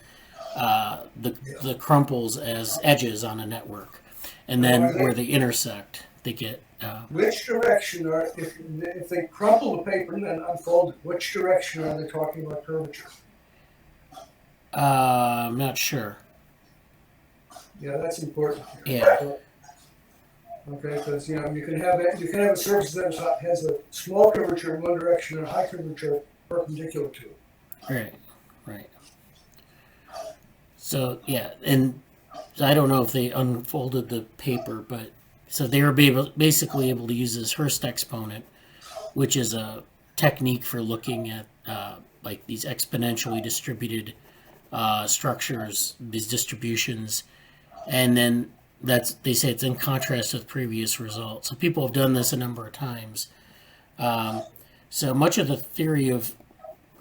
the crumples as edges on a network, and then where they intersect, they get Which direction are, if they crumple the paper and then unfold it, which direction are they talking about curvature? I'm not sure. Yeah, that's important. Yeah. Okay, because you can have a surface that has a small curvature in one direction and a high curvature perpendicular to it. Right. Right. So yeah, and I don't know if they unfolded the paper, but so they were basically able to use this Hurst exponent, which is a technique for looking at like these exponentially distributed structures, these distributions, and then they say it's in contrast with previous results. So people have done this a number of times. So much of the theory of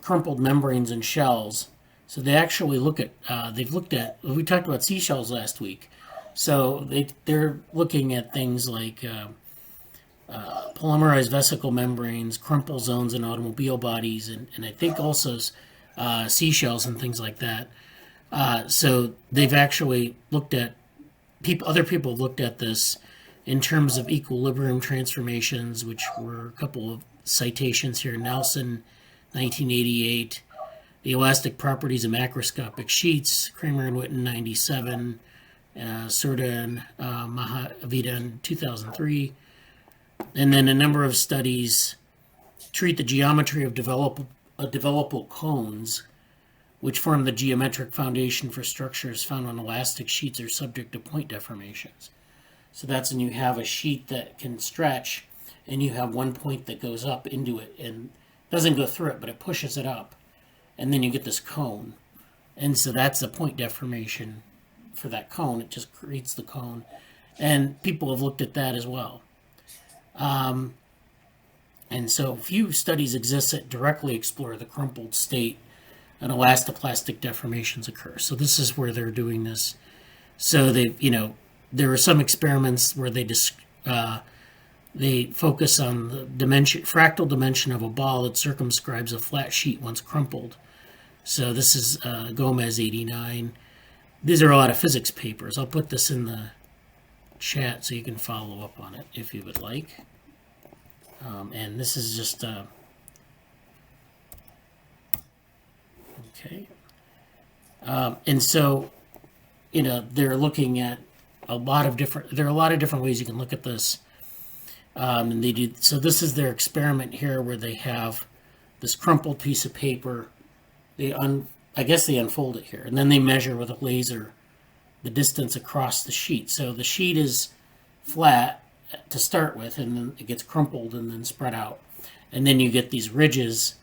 crumpled membranes and shells. So they actually look at, we talked about seashells last week. So they're looking at things like polymerized vesicle membranes, crumple zones in automobile bodies, and I think also seashells and things like that. So they've actually looked at, other people have looked at this in terms of equilibrium transformations, which were a couple of citations here. Nelson, 1988. The elastic properties of macroscopic sheets, Kramer and Witten, 97, Surda and Mahavita, 2003. And then a number of studies treat the geometry of developable cones, which form the geometric foundation for structures found on elastic sheets are subject to point deformations. So that's when you have a sheet that can stretch, and you have one point that goes up into it and doesn't go through it, but it pushes it up. And then you get this cone. And so that's a point deformation for that cone. It just creates the cone. And people have looked at that as well. And so few studies exist that directly explore the crumpled state and elastoplastic deformations occur. So this is where they're doing this. So there are some experiments where they focus on the fractal dimension of a ball that circumscribes a flat sheet once crumpled. So this is Gomez 89. These are a lot of physics papers. I'll put this in the chat so you can follow up on it if you would like. And this is just okay. And so, they're looking at there are a lot of different ways you can look at this. And they do, so this is their experiment here where they have this crumpled piece of paper. I guess they unfold it here, and then they measure with a laser the distance across the sheet. So the sheet is flat to start with, and then it gets crumpled and then spread out. And then you get these ridges,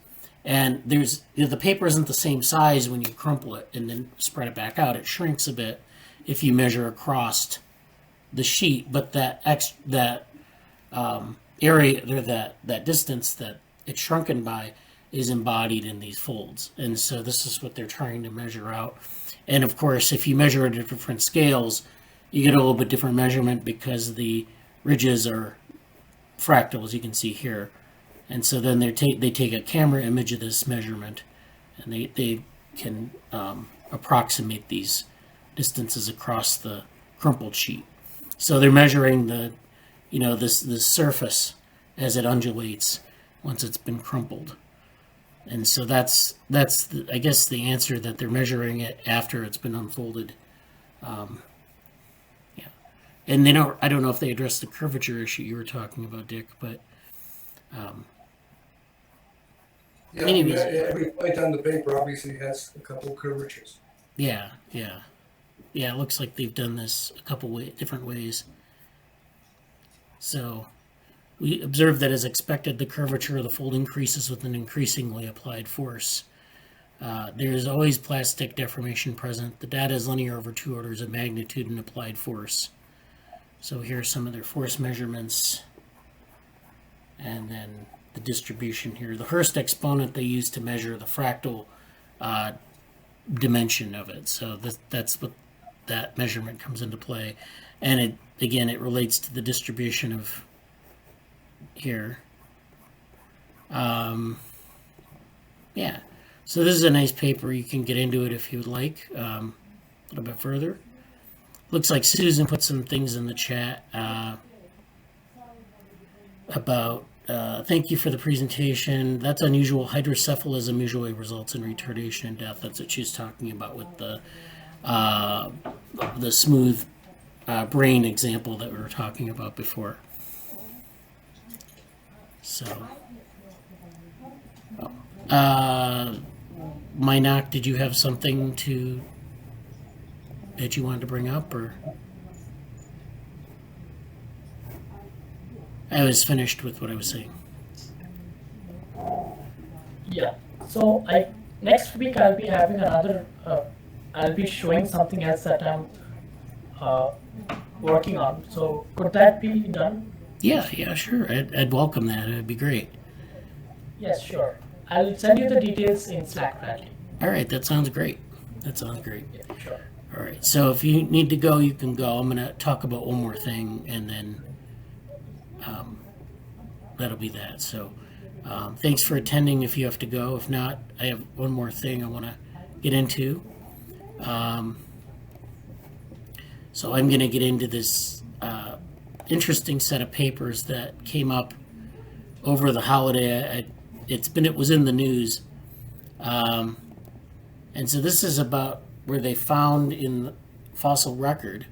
and the paper isn't the same size when you crumple it and then spread it back out. It shrinks a bit if you measure across the sheet, but that area, or that distance that it's shrunken by, is embodied in these folds. And so this is what they're trying to measure out. And of course, if you measure it at different scales, you get a little bit different measurement because the ridges are fractal, as you can see here. And so then they take a camera image of this measurement, and they can approximate these distances across the crumpled sheet. So they're measuring this surface as it undulates once it's been crumpled. And so that's I guess the answer, that they're measuring it after it's been unfolded. Yeah, and I don't know if they addressed the curvature issue you were talking about, Dick, but anyways. Every point on the paper obviously has a couple of curvatures. Yeah. It looks like they've done this a couple different ways. So we observe that, as expected, the curvature of the fold increases with an increasingly applied force. There is always plastic deformation present. The data is linear over 2 orders of magnitude in applied force. So here are some of their force measurements. And then the distribution here. The Hurst exponent they use to measure the fractal dimension of it. So that's what that measurement comes into play. And it relates to the distribution of here. Yeah, so this is a nice paper. You can get into it if you would like a little bit further. Looks like Susan put some things in the chat. about thank you for the presentation. That's unusual. Hydrocephalism usually results in retardation and death. That's what she's talking about with the smooth brain example that we were talking about before. So, Mainak, did you have something that you wanted to bring up, or? I was finished with what I was saying. Yeah. So next week I'll be having another. I'll be showing something else that I'm working on. So could that be done? Yeah, sure. I'd welcome that. It'd be great. Yes, sure. I'll send you the details in Slack, Bradley. All right, that sounds great. Yeah, sure. All right, so if you need to go, you can go. I'm going to talk about one more thing, and then that'll be that. So thanks for attending if you have to go. If not, I have one more thing I want to get into. So I'm going to get into this interesting set of papers that came up over the holiday. It was in the news. And so this is about where they found in the fossil record,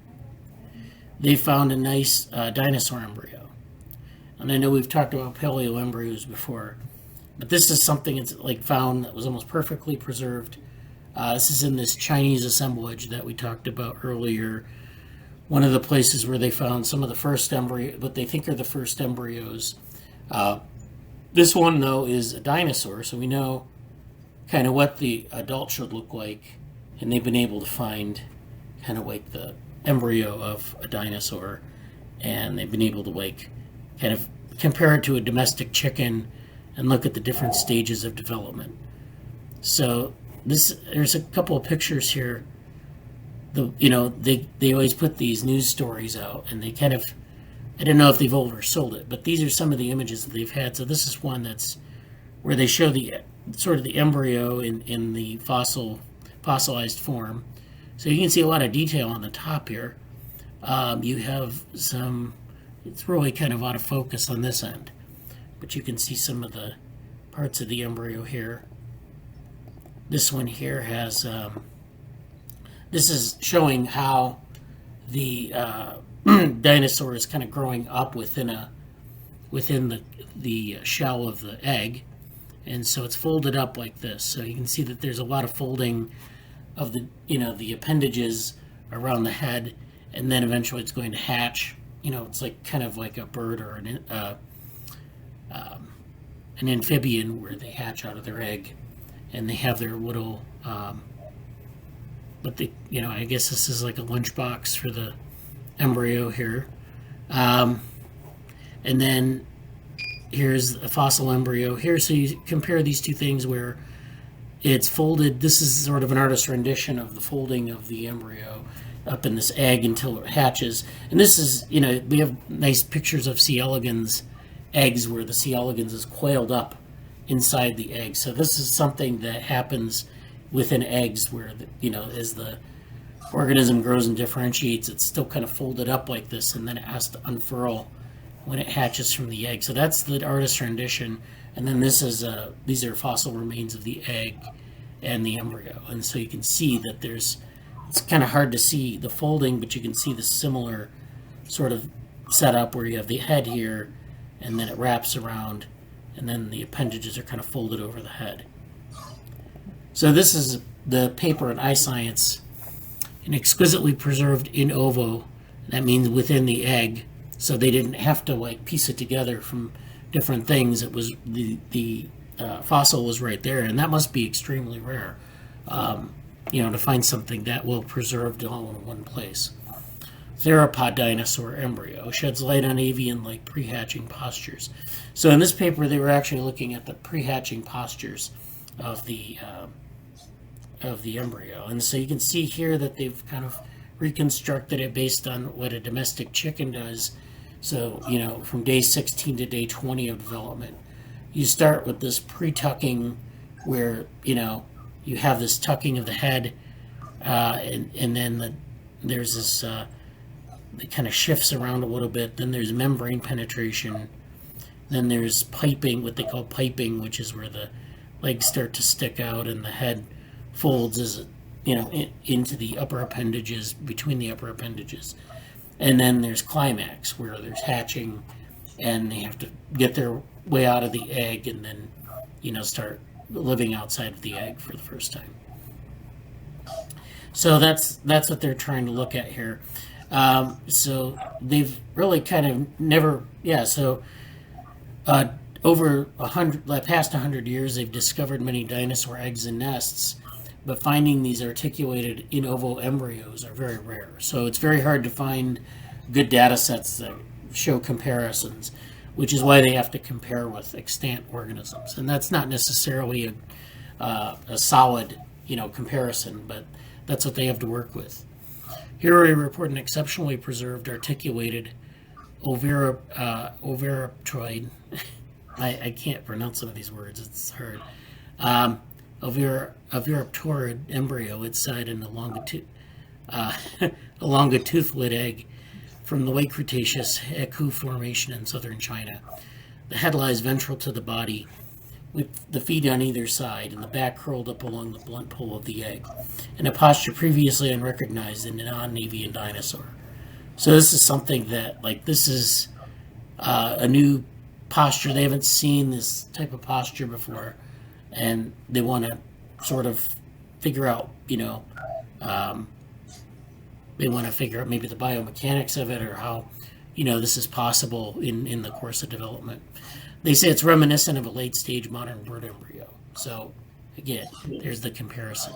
they found a nice dinosaur embryo. And I know we've talked about paleo embryos before, but this is something that's like found that was almost perfectly preserved. This is in this Chinese assemblage that we talked about earlier. One of the places where they found some of the first embryo, what they think are the first embryos. This one, though, is a dinosaur, so we know kind of what the adult should look like, and they've been able to find kind of like the embryo of a dinosaur, and they've been able to like kind of compare it to a domestic chicken and look at the different stages of development. So there's a couple of pictures here. They always put these news stories out, and they kind of, I don't know if they've oversold it, but these are some of the images that they've had. So this is one that's where they show the sort of the embryo in the fossilized form. So you can see a lot of detail on the top here. You have some, it's really kind of out of focus on this end, but you can see some of the parts of the embryo here. This one here has, this is showing how the dinosaur is kind of growing up within the shell of the egg, and so it's folded up like this. So you can see that there's a lot of folding of the appendages around the head, and then eventually it's going to hatch. It's like kind of like a bird or an amphibian where they hatch out of their egg, and they have their little. But I guess this is like a lunchbox for the embryo here. And then here's a fossil embryo here. So you compare these two things where it's folded. This is sort of an artist's rendition of the folding of the embryo up in this egg until it hatches. And this is, we have nice pictures of C. elegans eggs where the C. elegans is coiled up inside the egg. So this is something that happens within eggs where, as the organism grows and differentiates, it's still kind of folded up like this, and then it has to unfurl when it hatches from the egg. So that's the artist's rendition. And then this is these are fossil remains of the egg and the embryo. And so you can see that it's kind of hard to see the folding, but you can see the similar sort of setup where you have the head here, and then it wraps around, and then the appendages are kind of folded over the head. So this is the paper in iScience, and exquisitely preserved in ovo. That means within the egg, so they didn't have to like piece it together from different things. It was the fossil was right there, and that must be extremely rare, to find something that well preserved all in one place. Theropod dinosaur embryo sheds light on avian-like pre-hatching postures. So in this paper, they were actually looking at the pre-hatching postures of the embryo, and so you can see here that they've kind of reconstructed it based on what a domestic chicken does. So from day 16 to day 20 of development, you start with this pre-tucking where you have this tucking of the head, and then there's this it kind of shifts around a little bit. Then there's membrane penetration, Then there's piping, what they call piping, which is where the legs start to stick out and the head folds as into the upper appendages, between the upper appendages. And then there's climax, where there's hatching, and they have to get their way out of the egg and then, start living outside of the egg for the first time. So that's what they're trying to look at here. So they've really kind of never, over the past 100 years, they've discovered many dinosaur eggs and nests, but finding these articulated in ovo embryos are very rare. So it's very hard to find good data sets that show comparisons, which is why they have to compare with extant organisms. And that's not necessarily a solid, comparison, but that's what they have to work with. Here we report an exceptionally preserved articulated oviraptoid. I can't pronounce some of these words, it's hard. Oviraptorid embryo inside in a longitudinal egg from the late Cretaceous Eku Formation in southern China. The head lies ventral to the body, with the feet on either side and the back curled up along the blunt pole of the egg, in a posture previously unrecognized in a non-avian dinosaur. So this is something that, this is a new posture. They haven't seen this type of posture before, and they want to sort of figure out, they want to figure out maybe the biomechanics of it, or how, this is possible in the course of development. They say it's reminiscent of a late-stage modern bird embryo. So, again, there's the comparison.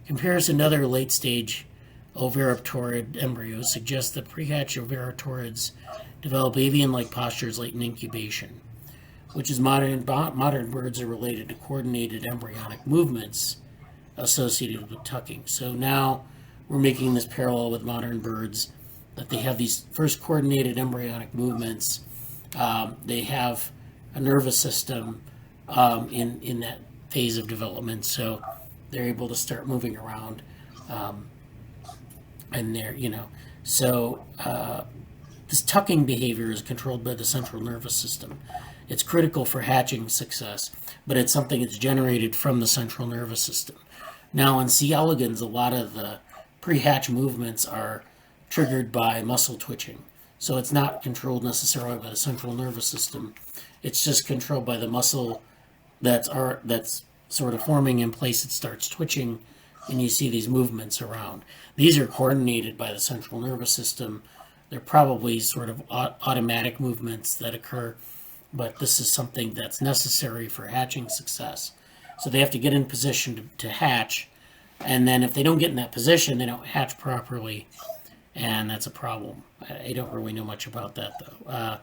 Comparison to other late-stage oviraptorid embryos suggests that pre-hatch oviraptorids develop avian-like postures late in incubation, which is modern birds are related to coordinated embryonic movements associated with tucking. So now we're making this parallel with modern birds, that they have these first coordinated embryonic movements. They have a nervous system in that phase of development, so they're able to start moving around, and they're, this tucking behavior is controlled by the central nervous system. It's critical for hatching success, but it's something that's generated from the central nervous system. Now, in C. elegans, a lot of the pre-hatch movements are triggered by muscle twitching. So it's not controlled necessarily by the central nervous system. It's just controlled by the muscle that's sort of forming in place. It starts twitching, and you see these movements around. These are coordinated by the central nervous system. They're probably sort of automatic movements that occur, but this is something that's necessary for hatching success. So they have to get in position to hatch, and then if they don't get in that position, they don't hatch properly, and that's a problem. I don't really know much about that, though.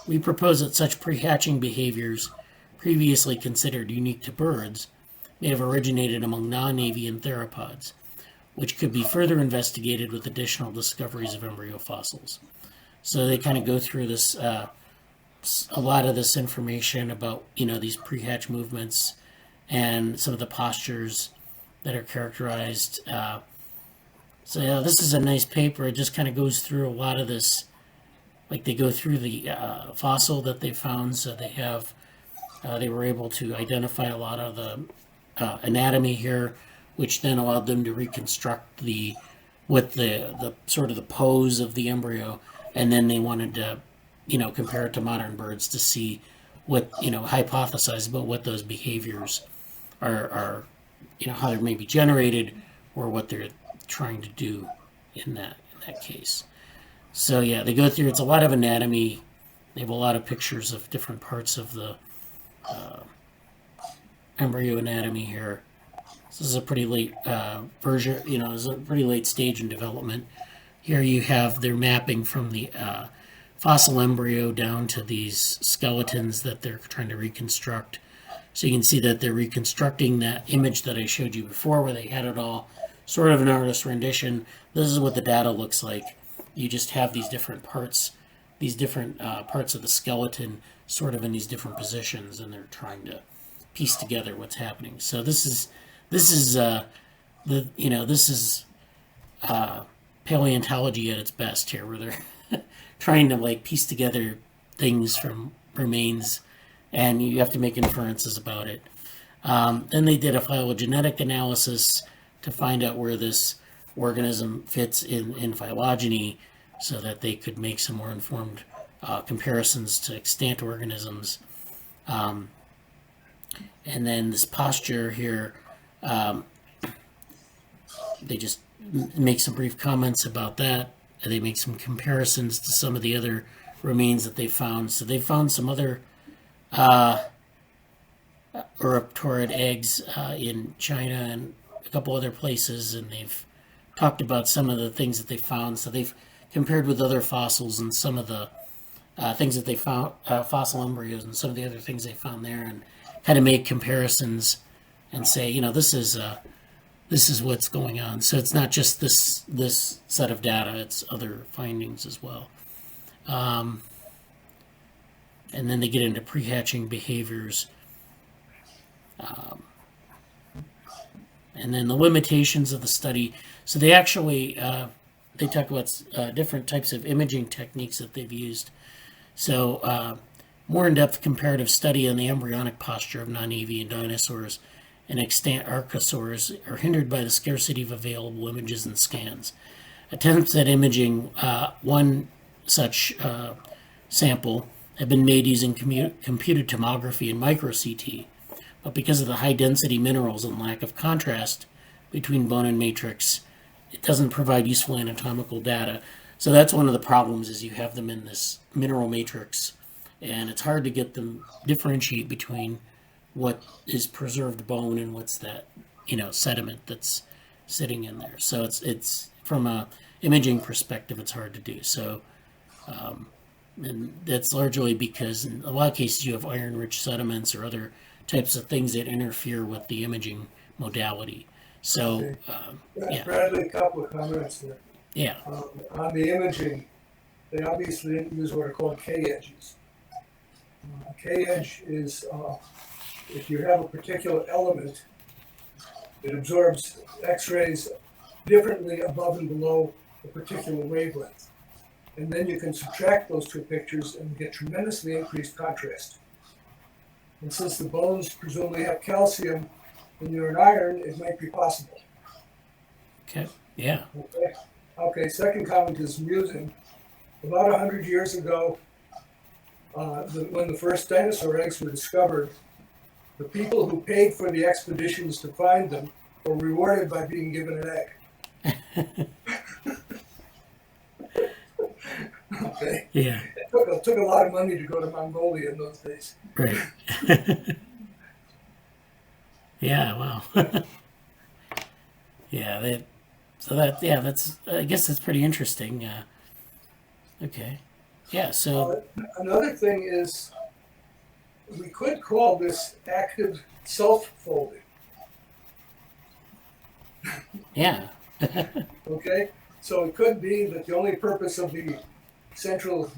We propose that such pre-hatching behaviors, previously considered unique to birds, may have originated among non-avian theropods, which could be further investigated with additional discoveries of embryo fossils. So they kind of go through this, a lot of this information about, these pre-hatch movements and some of the postures that are characterized. So yeah, this is a nice paper. It just kind of goes through a lot of this. They go through the fossil that they found. So they have, they were able to identify a lot of the anatomy here, which then allowed them to reconstruct the sort of the pose of the embryo, and then they wanted to, compare it to modern birds to see what, hypothesize about what those behaviors are, how they're maybe generated, or what they're trying to do in that case. So yeah, they go through, it's a lot of anatomy. They have a lot of pictures of different parts of the embryo anatomy here. This is a pretty late version, this is a pretty late stage in development. Here you have their mapping from the fossil embryo down to these skeletons that they're trying to reconstruct. So you can see that they're reconstructing that image that I showed you before, where they had it all sort of an artist rendition. This is what the data looks like. You just have these different parts, parts of the skeleton sort of in these different positions, and they're trying to piece together what's happening. So this is paleontology at its best here, where they're trying to piece together things from remains, and you have to make inferences about it. Then they did a phylogenetic analysis to find out where this organism fits in phylogeny so that they could make some more informed comparisons to extant organisms. And then this posture here, they just make some brief comments about that. They make some comparisons to some of the other remains that they found. So they found some other Uroptorid eggs in China and a couple other places, and they've talked about some of the things that they found. So they've compared with other fossils and some of the things that they found, fossil embryos and some of the other things they found there, and kind of make comparisons and say, you know, this is what's going on. So it's not just this set of data; it's other findings as well. And then they get into pre-hatching behaviors. And then the limitations of the study. So they actually, they talk about different types of imaging techniques that they've used. So more in-depth comparative study on the embryonic posture of non-avian dinosaurs and extant archosaurs are hindered by the scarcity of available images and scans. Attempts at imaging one such sample have been made using computed tomography and micro-CT. But because of the high density minerals and lack of contrast between bone and matrix, it doesn't provide useful anatomical data. So that's one of the problems, is you have them in this mineral matrix, and it's hard to get them differentiate between what is preserved bone and what's that, you know, sediment that's sitting in there. So it's from a imaging perspective, it's hard to do. So and that's largely because in a lot of cases you have iron-rich sediments or other types of things that interfere with the imaging modality. So, yeah. Bradly, a couple of comments there. Yeah. On the imaging, they obviously didn't use what are called K-edges. K-edge is if you have a particular element, it absorbs X-rays differently above and below a particular wavelength. And then you can subtract those two pictures and get tremendously increased contrast. And since the bones presumably have calcium and you're an iron, it might be possible. Okay. Yeah. Okay, second comment is amusing. About 100 years ago, when the first dinosaur eggs were discovered, the people who paid for the expeditions to find them were rewarded by being given an egg. Okay. Yeah. It took a lot of money to go to Mongolia in those days. Right. Yeah. Wow. Yeah. That's. I guess that's pretty interesting. Okay. Yeah. So. Another thing is, we could call this active self-folding. Yeah. Okay. So it could be that the only purpose of the central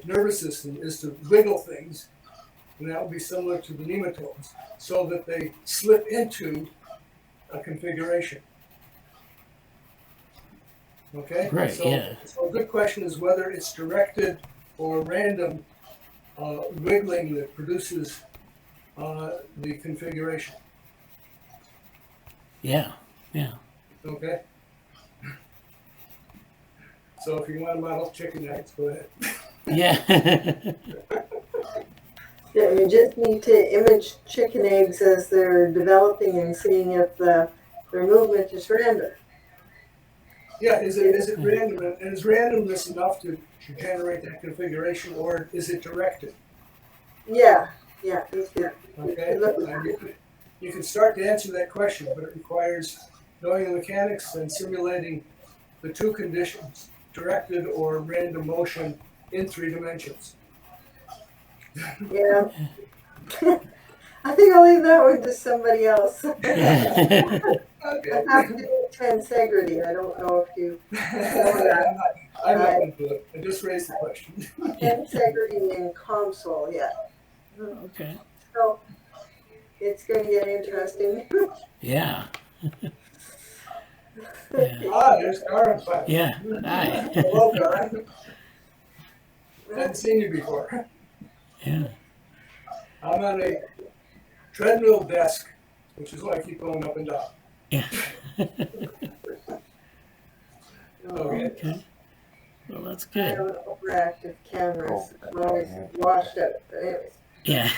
nervous system is to wiggle things, and that would be similar to the nematodes, so that they slip into a configuration. Okay? Right, so, yeah. So a good question is whether it's directed or random wiggling that produces the configuration. Yeah. Yeah. Okay? So if you want to model chicken eggs, go ahead. Yeah. Yeah, you just need to image chicken eggs as they're developing and seeing if their movement is random. Yeah, is it random? And is randomness enough to generate that configuration, or is it directed? Yeah, you can Okay, look at and it. you can start to answer that question, but it requires knowing the mechanics and simulating the two conditions, directed or random motion in 3 dimensions. Yeah. I think I'll leave that one to somebody else. Okay. I have to do tensegrity. I don't know if you know that. I'm not into it. I just raised the question. Tensegrity and COMSOL, yeah. Okay. So it's going to get interesting. Yeah. There's Karan. Yeah. Hi. Hello, Karan. Hadn't seen you before. Yeah. I'm on a treadmill desk, which is why I keep going up and down. Yeah. Okay. Okay. Well, that's I good. have an overactive camera, Oh, so I'm always washed up. But anyways, Yeah.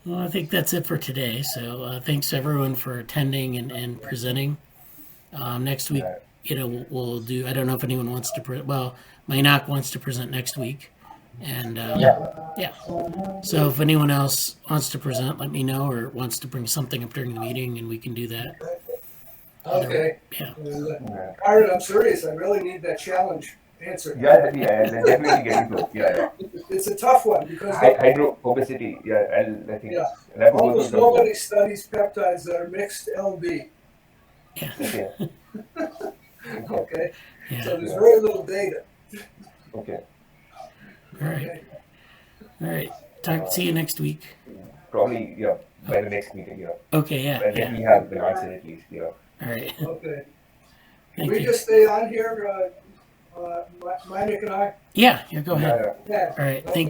Well, I think that's it for today. So thanks everyone for attending and presenting. Next week, we'll do. I don't know if anyone wants to. Well, Mainak wants to present next week, and yeah. So if anyone else wants to present, let me know, or wants to bring something up during the meeting, and we can do that. Okay. Yeah. Karan, I'm serious. I really need that challenge answer. Yeah, I'll definitely get into it. Yeah. It's a tough one because Hydrophobicity. Yeah, I think. Yeah. I'll have to go almost through nobody studies peptides that are mixed LD. Yeah. Okay. Okay. Yeah. So there's very little data. Okay. All right. All right. See you next week. Probably, yeah, by the next meeting, yeah. Okay. Yeah. And then we have an answer at least, yeah. All right. Okay. Thank we you. just stay on here, Mainak and I? Yeah. Go ahead. Yeah. Yeah. All right. Thank